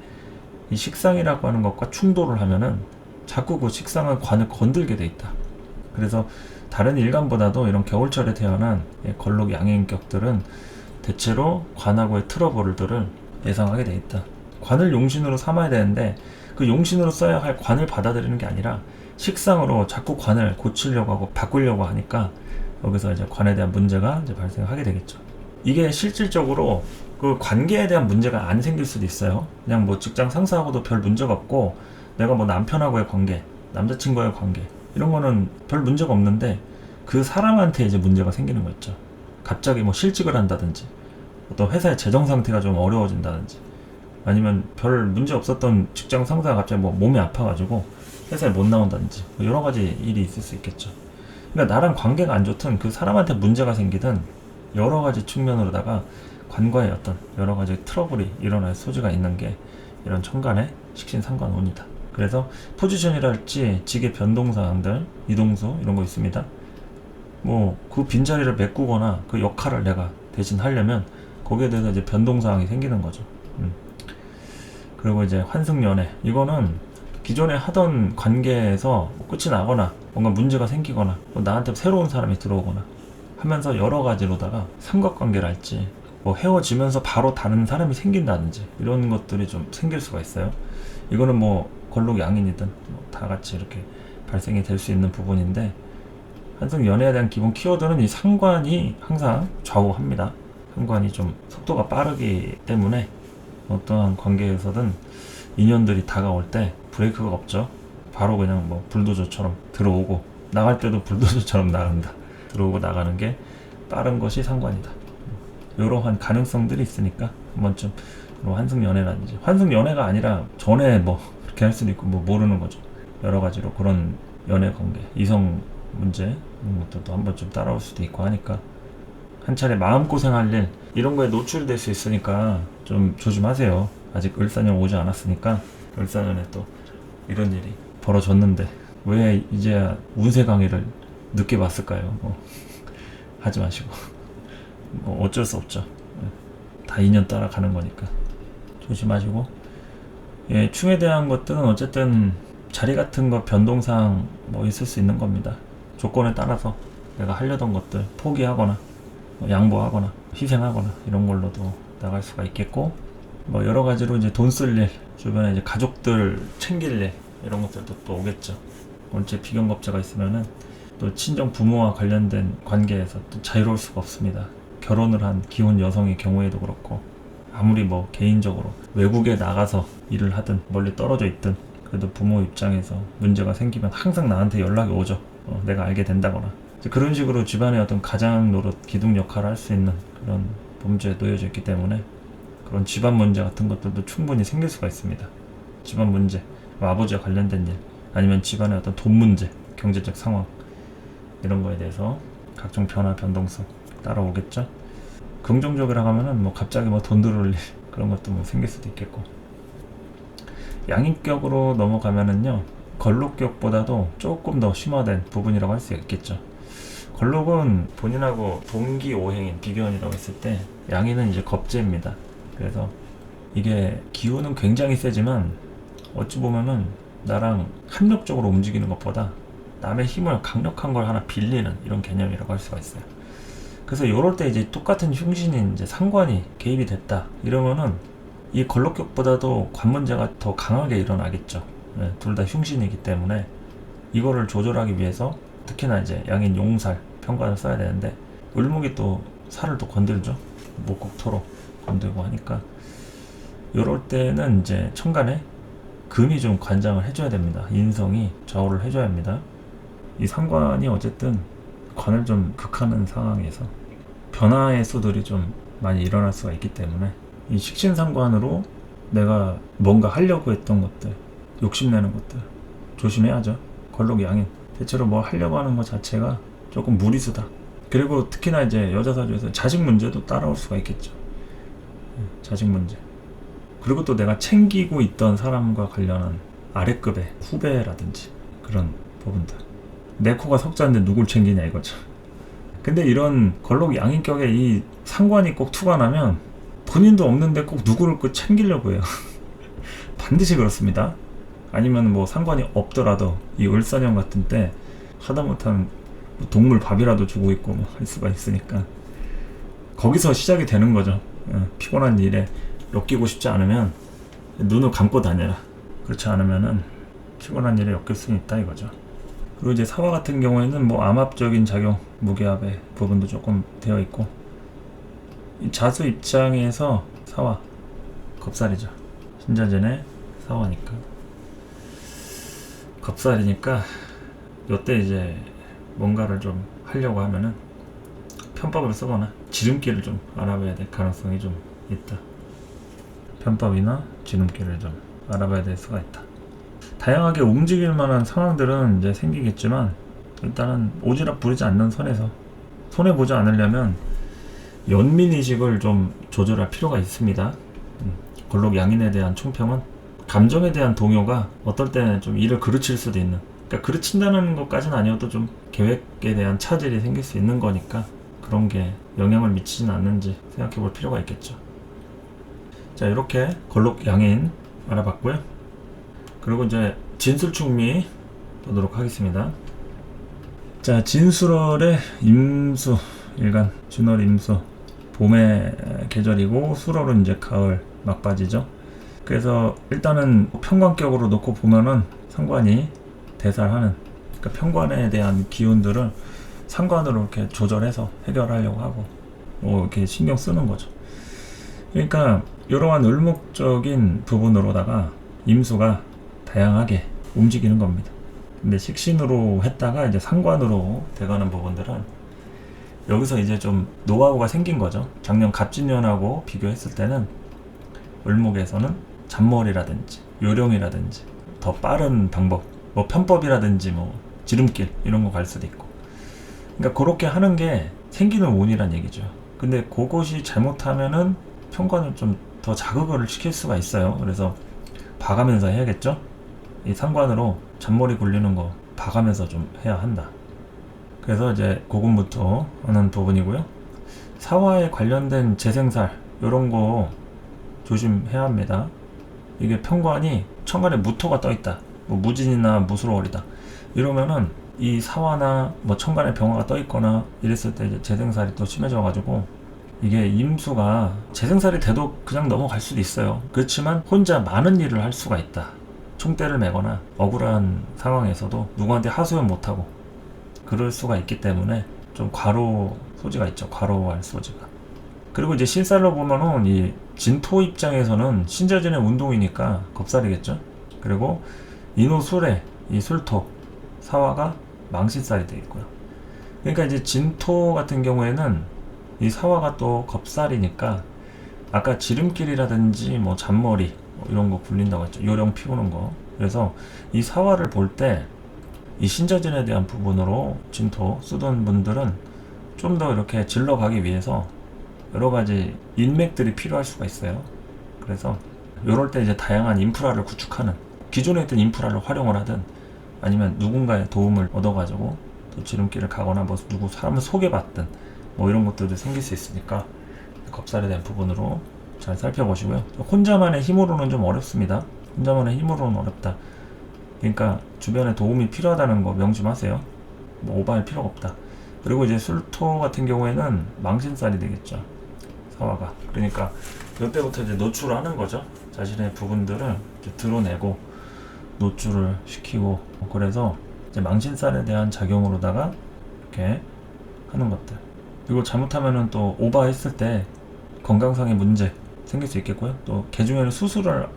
이 식상이라고 하는 것과 충돌을 하면은 자꾸 그 식상은 관을 건들게 돼 있다. 그래서 다른 일간보다도 이런 겨울철에 태어난 걸록 양인격들은 대체로 관하고의 트러블들을 예상하게 돼 있다. 관을 용신으로 삼아야 되는데 그 용신으로 써야 할 관을 받아들이는 게 아니라 식상으로 자꾸 관을 고치려고 하고 바꾸려고 하니까 여기서 이제 관에 대한 문제가 이제 발생하게 되겠죠. 이게 실질적으로 그 관계에 대한 문제가 안 생길 수도 있어요. 그냥 뭐 직장 상사하고도 별 문제가 없고, 내가 뭐 남편하고의 관계, 남자친구와의 관계, 이런 거는 별 문제가 없는데 그 사람한테 이제 문제가 생기는 거 있죠. 갑자기 뭐 실직을 한다든지, 어떤 회사의 재정 상태가 좀 어려워진다든지, 아니면 별 문제 없었던 직장 상사가 갑자기 뭐 몸이 아파가지고 회사에 못 나온다든지, 뭐 여러 가지 일이 있을 수 있겠죠. 그러니까 나랑 관계가 안 좋든 그 사람한테 문제가 생기든 여러 가지 측면으로다가 관과의 어떤 여러 가지 트러블이 일어날 소지가 있는 게 이런 천간의 식신상관운이다. 그래서 포지션이랄지 직의 변동사항들, 이동수 이런 거 있습니다. 뭐 그 빈자리를 메꾸거나 그 역할을 내가 대신 하려면 거기에 대해서 이제 변동사항이 생기는 거죠. 그리고 이제 환승연애, 이거는 기존에 하던 관계에서 끝이 나거나 뭔가 문제가 생기거나 나한테 새로운 사람이 들어오거나 하면서 여러 가지로다가 삼각관계랄지 뭐 헤어지면서 바로 다른 사람이 생긴다든지 이런 것들이 좀 생길 수가 있어요. 이거는 뭐 걸록 양인이든 뭐다 같이 이렇게 발생이 될 수 있는 부분인데, 한승 연애에 대한 기본 키워드는 이 상관이 항상 좌우합니다. 상관이 좀 속도가 빠르기 때문에 어떠한 관계에서든 인연들이 다가올 때 브레이크가 없죠. 바로 그냥 뭐 불도저처럼 들어오고 나갈 때도 불도저처럼 나간다. 들어오고 나가는 게 빠른 것이 상관이다. 이러한 가능성들이 있으니까 한번쯤 환승연애라든지, 환승연애가 아니라 전에 뭐 그렇게 할 수도 있고 뭐 모르는 거죠. 여러 가지로 그런 연애 관계, 이성 문제 이런 것들도 한번쯤 따라올 수도 있고 하니까 한 차례 마음고생할 일 이런 거에 노출될 수 있으니까 좀 조심하세요. 아직 을사년 오지 않았으니까. 을사년에 또 이런 일이 벌어졌는데 왜 이제야 운세 강의를 늦게 봤을까요? 뭐 하지 마시고 뭐 어쩔 수 없죠. 다 인연 따라가는 거니까 조심하시고, 예, 충에 대한 것들은 어쨌든 자리 같은 거 변동사항 뭐 있을 수 있는 겁니다. 조건에 따라서 내가 하려던 것들 포기하거나 양보하거나 희생하거나 이런 걸로도 나갈 수가 있겠고, 뭐 여러 가지로 이제 돈 쓸 일, 주변에 이제 가족들 챙길 일 이런 것들도 또 오겠죠. 원체 비경겁자가 있으면은 또 친정 부모와 관련된 관계에서 또 자유로울 수가 없습니다. 결혼을 한 기혼 여성의 경우에도 그렇고, 아무리 뭐 개인적으로 외국에 나가서 일을 하든 멀리 떨어져 있든 그래도 부모 입장에서 문제가 생기면 항상 나한테 연락이 오죠. 내가 알게 된다거나 그런 식으로 집안의 어떤 가장 노릇 기둥 역할을 할 수 있는 그런 범죄에 놓여져 있기 때문에 그런 집안 문제 같은 것들도 충분히 생길 수가 있습니다. 집안 문제, 뭐 아버지와 관련된 일, 아니면 집안의 어떤 돈 문제, 경제적 상황 이런 거에 대해서 각종 변화, 변동성 따라오겠죠. 긍정적이라고 하면은 뭐 갑자기 뭐 돈 들어올 일 그런 것도 뭐 생길 수도 있겠고, 양인격으로 넘어가면은요 걸록격보다도 조금 더 심화된 부분이라고 할 수 있겠죠. 걸록은 본인하고 동기오행인 비견이라고 했을 때 양인은 이제 겁재입니다. 그래서 이게 기운은 굉장히 세지만 어찌 보면은 나랑 합력적으로 움직이는 것보다 남의 힘을 강력한 걸 하나 빌리는 이런 개념이라고 할 수가 있어요. 그래서 요럴 때 이제 똑같은 흉신인 이제 상관이 개입이 됐다 이러면은 이 걸록격보다도 관 문제가 더 강하게 일어나겠죠. 네, 둘 다 흉신이기 때문에 이거를 조절하기 위해서 특히나 이제 양인 용살 편관을 써야 되는데, 을목이 또 살을 또 건들죠. 목국토로 건들고 하니까 요럴 때는 이제 천간에 금이 좀 관장을 해줘야 됩니다. 인성이 좌우를 해줘야 합니다. 이 상관이 어쨌든 관을 좀 극하는 상황에서 변화의 수들이 좀 많이 일어날 수가 있기 때문에 이 식신상관으로 내가 뭔가 하려고 했던 것들, 욕심내는 것들 조심해야죠. 걸록 양인 대체로 뭐 하려고 하는 것 자체가 조금 무리수다. 그리고 특히나 이제 여자 사주에서 자식 문제도 따라올 수가 있겠죠. 자식 문제. 그리고 또 내가 챙기고 있던 사람과 관련한 아래급의 후배라든지 그런 부분들. 내 코가 석자인데 누굴 챙기냐 이거죠. 근데 이런 걸록 양인격에 이 상관이 꼭 투가 나면 본인도 없는데 꼭 누구를 그 챙기려고 해요. 반드시 그렇습니다. 아니면 뭐 상관이 없더라도 이 을사년 같은 때 하다못한 동물 밥이라도 주고 있고 뭐 할 수가 있으니까 거기서 시작이 되는 거죠. 피곤한 일에 엮이고 싶지 않으면 눈을 감고 다녀라. 그렇지 않으면은 피곤한 일에 엮일 수 있다 이거죠. 그리고 이제 사화 같은 경우에는 뭐 암합적인 작용, 무게합의 부분도 조금 되어 있고, 이 자수 입장에서 사화 겁살이죠. 신자전에 사화니까 겁살이니까 요때 이제 뭔가를 좀 하려고 하면은 편법을 쓰거나 지름길을 좀 알아봐야 될 가능성이 좀 있다. 편법이나 지름길을 좀 알아봐야 될 수가 있다. 다양하게 움직일 만한 상황들은 이제 생기겠지만 일단은 오지랖 부리지 않는 선에서 손해보지 않으려면 연민의식을 좀 조절할 필요가 있습니다. 걸록 양인에 대한 총평은 감정에 대한 동요가 어떨 때는 좀 일을 그르칠 수도 있는, 그러니까 그르친다는 것까지는 아니어도 좀 계획에 대한 차질이 생길 수 있는 거니까 그런 게 영향을 미치진 않는지 생각해 볼 필요가 있겠죠. 자, 이렇게 걸록 양인 알아봤고요. 그리고 이제 진술충미 보도록 하겠습니다. 자, 진술월의 임수 일간, 진월 임수 봄의 계절이고 수월은 이제 가을 막바지죠. 그래서 일단은 편관격으로 놓고 보면은 상관이 대살하는, 그러니까 편관에 대한 기운들을 상관으로 이렇게 조절해서 해결하려고 하고 뭐 이렇게 신경 쓰는 거죠. 그러니까 이러한 을목적인 부분으로다가 임수가 다양하게 움직이는 겁니다. 근데 식신으로 했다가 이제 상관으로 돼가는 부분들은 여기서 이제 좀 노하우가 생긴 거죠. 작년 갑진년하고 비교했을 때는 을목에서는 잔머리라든지 요령이라든지 더 빠른 방법, 뭐 편법이라든지 뭐 지름길 이런 거 갈 수도 있고, 그러니까 그렇게 하는 게 생기는 운이란 얘기죠. 근데 그것이 잘못하면은 편관을 좀 더 자극을 시킬 수가 있어요. 그래서 봐가면서 해야겠죠. 이 상관으로 잔머리 굴리는 거 봐가면서 좀 해야 한다. 그래서 이제 그것부터 하는 부분이고요. 사화에 관련된 재생살 이런 거 조심해야 합니다. 이게 편관이 천간에 무토가 떠있다, 뭐 무진이나 무술월이다 이러면은 이 사화나 뭐 천간에 병화가 떠있거나 이랬을 때 이제 재생살이 또 심해져 가지고 이게 임수가 재생살이 돼도 그냥 넘어갈 수도 있어요. 그렇지만 혼자 많은 일을 할 수가 있다. 총대를 매거나 억울한 상황에서도 누구한테 하소연 못하고 그럴 수가 있기 때문에 좀 과로 소지가 있죠. 과로할 소지가. 그리고 이제 실살로 보면은 이 진토 입장에서는 신자진의 운동이니까 겁살이겠죠. 그리고 인호술에 이 술토 사화가 망신살이 되어 있고요. 그러니까 이제 진토 같은 경우에는 이 사화가 또 겁살이니까 아까 지름길이라든지 뭐 잔머리 뭐 이런 거 굴린다고 했죠. 요령 피우는 거. 그래서 이 사화를 볼 때 이 신자진에 대한 부분으로 진토 쓰던 분들은 좀 더 이렇게 질러가기 위해서 여러 가지 인맥들이 필요할 수가 있어요. 그래서 이럴 때 이제 다양한 인프라를 구축하는, 기존에 있던 인프라를 활용을 하든 아니면 누군가의 도움을 얻어가지고 또 지름길을 가거나 뭐 누구 사람을 소개받든 뭐 이런 것들도 생길 수 있으니까 겁살에 대한 부분으로 잘 살펴보시고요. 혼자만의 힘으로는 좀 어렵습니다. 혼자만의 힘으로는 어렵다. 그러니까 주변에 도움이 필요하다는 거 명심하세요. 뭐 오버할 필요가 없다. 그리고 이제 술토 같은 경우에는 망신살이 되겠죠. 사화가. 그러니까 이때부터 이제 노출을 하는 거죠. 자신의 부분들을 이제 드러내고 노출을 시키고, 그래서 이제 망신살에 대한 작용으로다가 이렇게 하는 것들. 그리고 잘못하면은 또 오버했을 때 건강상의 문제 생길 수 있겠고요. 또 개중에는 수술을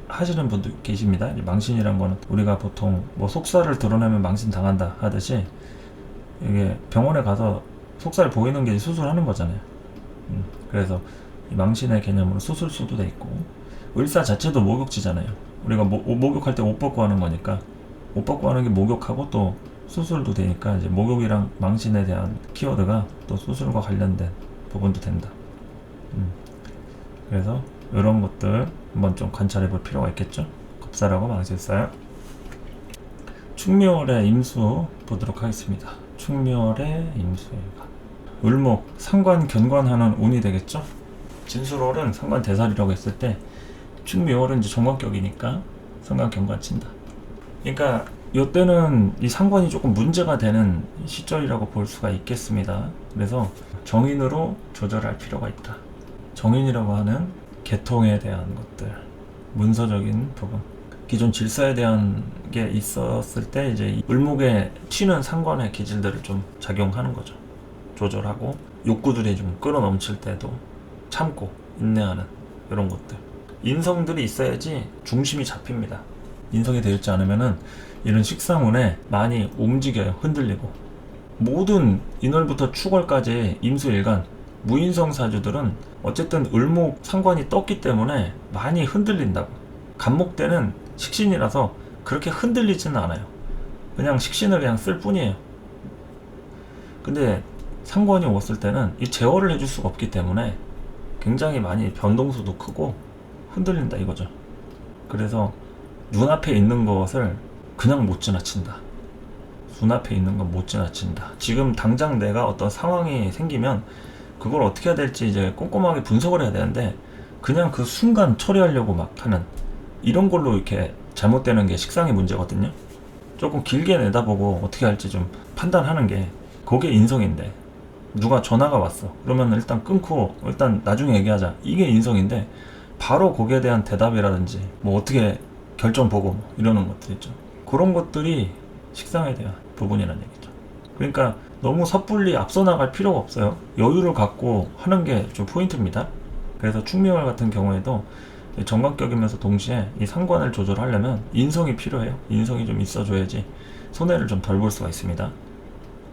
하시는 분도 계십니다. 망신이란 거는 우리가 보통 뭐 속살을 드러내면 망신 당한다 하듯이 이게 병원에 가서 속살 보이는 게 수술하는 거잖아요. 그래서 이 망신의 개념으로 수술수도 돼 있고, 을사 자체도 목욕지잖아요. 우리가 목욕할 때 옷 벗고 하는 거니까 옷 벗고 하는 게 목욕하고 또 수술도 되니까 이제 목욕이랑 망신에 대한 키워드가 또 수술과 관련된 부분도 된다. 그래서 이런 것들 한번 좀 관찰해 볼 필요가 있겠죠. 겁살하고 망신살. 충묘월의 임수 보도록 하겠습니다. 충묘월의 임수일간. 을목, 상관 견관하는 운이 되겠죠? 진술월은 상관 대살이라고 했을 때 충묘월은 이제 정관격이니까 상관 견관 친다. 그러니까 이때는 이 상관이 조금 문제가 되는 시절이라고 볼 수가 있겠습니다. 그래서 정인으로 조절할 필요가 있다. 정인이라고 하는 계통에 대한 것들, 문서적인 부분, 기존 질서에 대한 게 있었을 때 이제 을목에 튀는 상관의 기질들을 좀 작용하는 거죠. 조절하고 욕구들이 좀 끌어넘칠 때도 참고 인내하는 이런 것들. 인성들이 있어야지 중심이 잡힙니다. 인성이 되어 있지 않으면은 이런 식상운에 많이 움직여요. 흔들리고. 모든 인월부터 축월까지 임수일간 무인성 사주들은 어쨌든 을목 상관이 떴기 때문에 많이 흔들린다고. 간목 때는 식신이라서 그렇게 흔들리지는 않아요. 그냥 식신을 그냥 쓸 뿐이에요. 근데 상관이 왔을 때는 이 제어를 해줄 수가 없기 때문에 굉장히 많이 변동수도 크고 흔들린다 이거죠. 그래서 눈앞에 있는 것을 그냥 못 지나친다. 눈앞에 있는 건 못 지나친다. 지금 당장 내가 어떤 상황이 생기면 그걸 어떻게 해야 될지 이제 꼼꼼하게 분석을 해야 되는데 그냥 그 순간 처리하려고 막 하는 이런 걸로 이렇게 잘못되는 게 식상의 문제거든요. 조금 길게 내다보고 어떻게 할지 좀 판단하는 게 그게 인성인데 누가 전화가 왔어. 그러면 일단 끊고 일단 나중에 얘기하자. 이게 인성인데 바로 거기에 대한 대답이라든지 뭐 어떻게 결정 보고 뭐 이러는 것들 있죠. 그런 것들이 식상에 대한 부분이라는 얘기죠. 그러니까 너무 섣불리 앞서 나갈 필요가 없어요. 여유를 갖고 하는 게 좀 포인트입니다. 그래서 충묘월 같은 경우에도 정관격이면서 동시에 이 상관을 조절하려면 인성이 필요해요. 인성이 좀 있어줘야지 손해를 좀 덜 볼 수가 있습니다.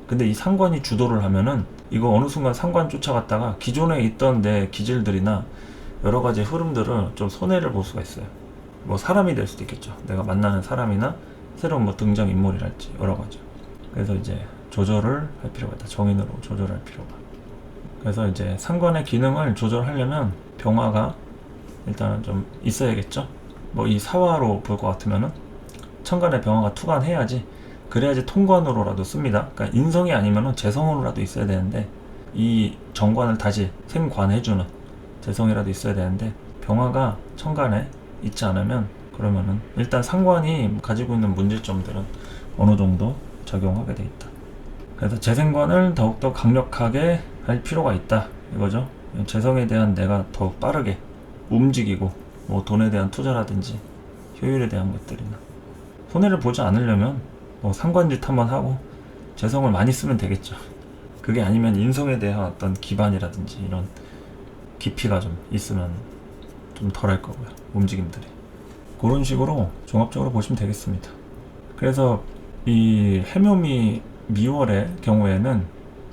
근데 이 상관이 주도를 하면은 이거 어느 순간 상관 쫓아갔다가 기존에 있던 내 기질들이나 여러 가지 흐름들을 좀 손해를 볼 수가 있어요. 뭐 사람이 될 수도 있겠죠. 내가 만나는 사람이나 새로운 뭐 등장 인물이랄지 여러 가지. 그래서 이제 조절을 할 필요가 있다. 정인으로 조절할 필요가. 그래서 이제 상관의 기능을 조절하려면 병화가 일단은 좀 있어야겠죠. 뭐 이 사화로 볼 것 같으면은 천간에 병화가 투간해야지. 그래야지 통관으로라도 씁니다. 그러니까 인성이 아니면은 재성으로라도 있어야 되는데 이 정관을 다시 생관해주는 재성이라도 있어야 되는데 병화가 천간에 있지 않으면 그러면은 일단 상관이 가지고 있는 문제점들은 어느 정도 적용하게 돼 있다. 그래서 재생관을 더욱더 강력하게 할 필요가 있다 이거죠. 재성에 대한 내가 더 빠르게 움직이고 뭐 돈에 대한 투자라든지 효율에 대한 것들이나 손해를 보지 않으려면 뭐 상관짓 한번 하고 재성을 많이 쓰면 되겠죠. 그게 아니면 인성에 대한 어떤 기반이라든지 이런 깊이가 좀 있으면 좀 덜할 거고요. 움직임들이. 그런 식으로 종합적으로 보시면 되겠습니다. 그래서 이 해묘미 미월의 경우에는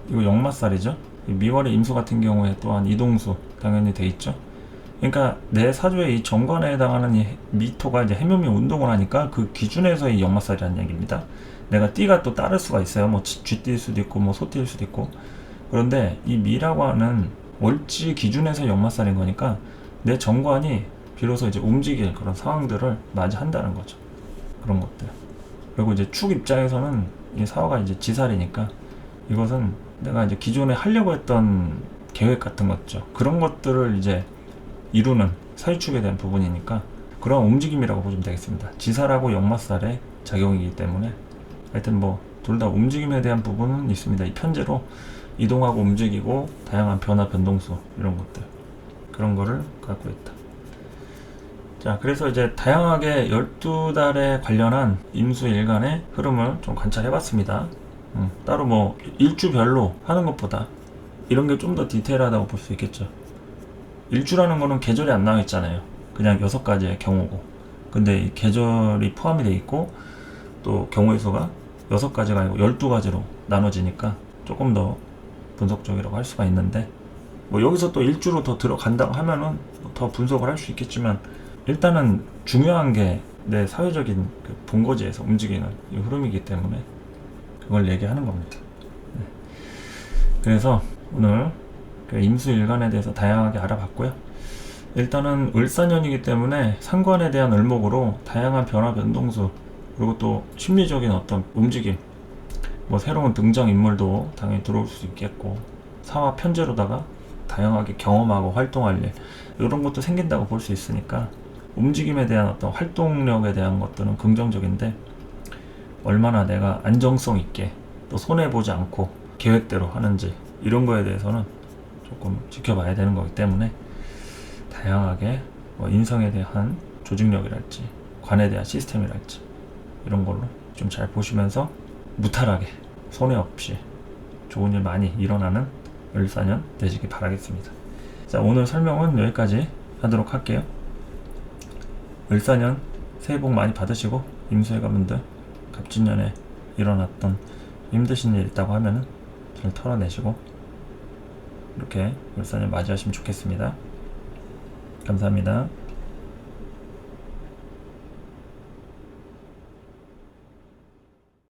이거 역마살이죠. 이 미월의 임수 같은 경우에 또한 이동수 당연히 돼 있죠. 그러니까 내 사주의 이 정관에 해당하는 이 미토가 이제 해묘미 운동을 하니까 그 기준에서의 역마살이라는 얘기입니다. 내가 띠가 또 따를 수가 있어요. 뭐 쥐띠일 수도 있고 뭐 소띠일 수도 있고. 그런데 이 미라고 하는 월지 기준에서 역마살인 거니까 내 정관이 비로소 이제 움직일 그런 상황들을 맞이한다는 거죠. 그런 것들. 그리고 이제 축 입장에서는 이 사화가 이제 지살이니까 이것은 내가 이제 기존에 하려고 했던 계획 같은 거죠. 그런 것들을 이제 이루는 사유축에 대한 부분이니까 그런 움직임이라고 보시면 되겠습니다. 지살하고 역마살의 작용이기 때문에 하여튼 뭐 둘 다 움직임에 대한 부분은 있습니다. 이 편제로 이동하고 움직이고 다양한 변화 변동수 이런 것들 그런 거를 갖고 있다. 자, 그래서 이제 다양하게 12달에 관련한 임수일간의 흐름을 좀 관찰해봤습니다. 따로 뭐 일주별로 하는 것보다 이런 게 좀 더 디테일하다고 볼 수 있겠죠. 일주라는 거는 계절이 안 나와 있잖아요. 그냥 6가지의 경우고. 근데 이 계절이 포함이 돼 있고 또 경우의 수가 6가지가 아니고 12가지로 나눠지니까 조금 더 분석적이라고 할 수가 있는데 뭐 여기서 또 일주로 더 들어간다고 하면은 더 분석을 할 수 있겠지만 일단은 중요한 게 내 사회적인 그 본거지에서 움직이는 이 흐름이기 때문에 그걸 얘기하는 겁니다. 네. 그래서 오늘 그 임수일간에 대해서 다양하게 알아봤고요. 일단은 을사년이기 때문에 상관에 대한 을목으로 다양한 변화 변동수 그리고 또 심리적인 어떤 움직임, 뭐 새로운 등장인물도 당연히 들어올 수 있겠고, 사화 편제로다가 다양하게 경험하고 활동할 일, 이런 것도 생긴다고 볼 수 있으니까 움직임에 대한 어떤 활동력에 대한 것들은 긍정적인데, 얼마나 내가 안정성 있게 또 손해보지 않고 계획대로 하는지, 이런 거에 대해서는 조금 지켜봐야 되는 거기 때문에, 다양하게 뭐 인성에 대한 조직력이랄지 관에 대한 시스템이랄지 이런 걸로 좀 잘 보시면서 무탈하게 손해 없이 좋은 일 많이 일어나는 을사년 되시기 바라겠습니다. 자, 오늘 설명은 여기까지 하도록 할게요. 을사년 새해 복 많이 받으시고, 임수해가분들 갑진년에 일어났던 힘드신 일 있다고 하면은 잘 털어내시고 이렇게 을사년 맞이하시면 좋겠습니다. 감사합니다.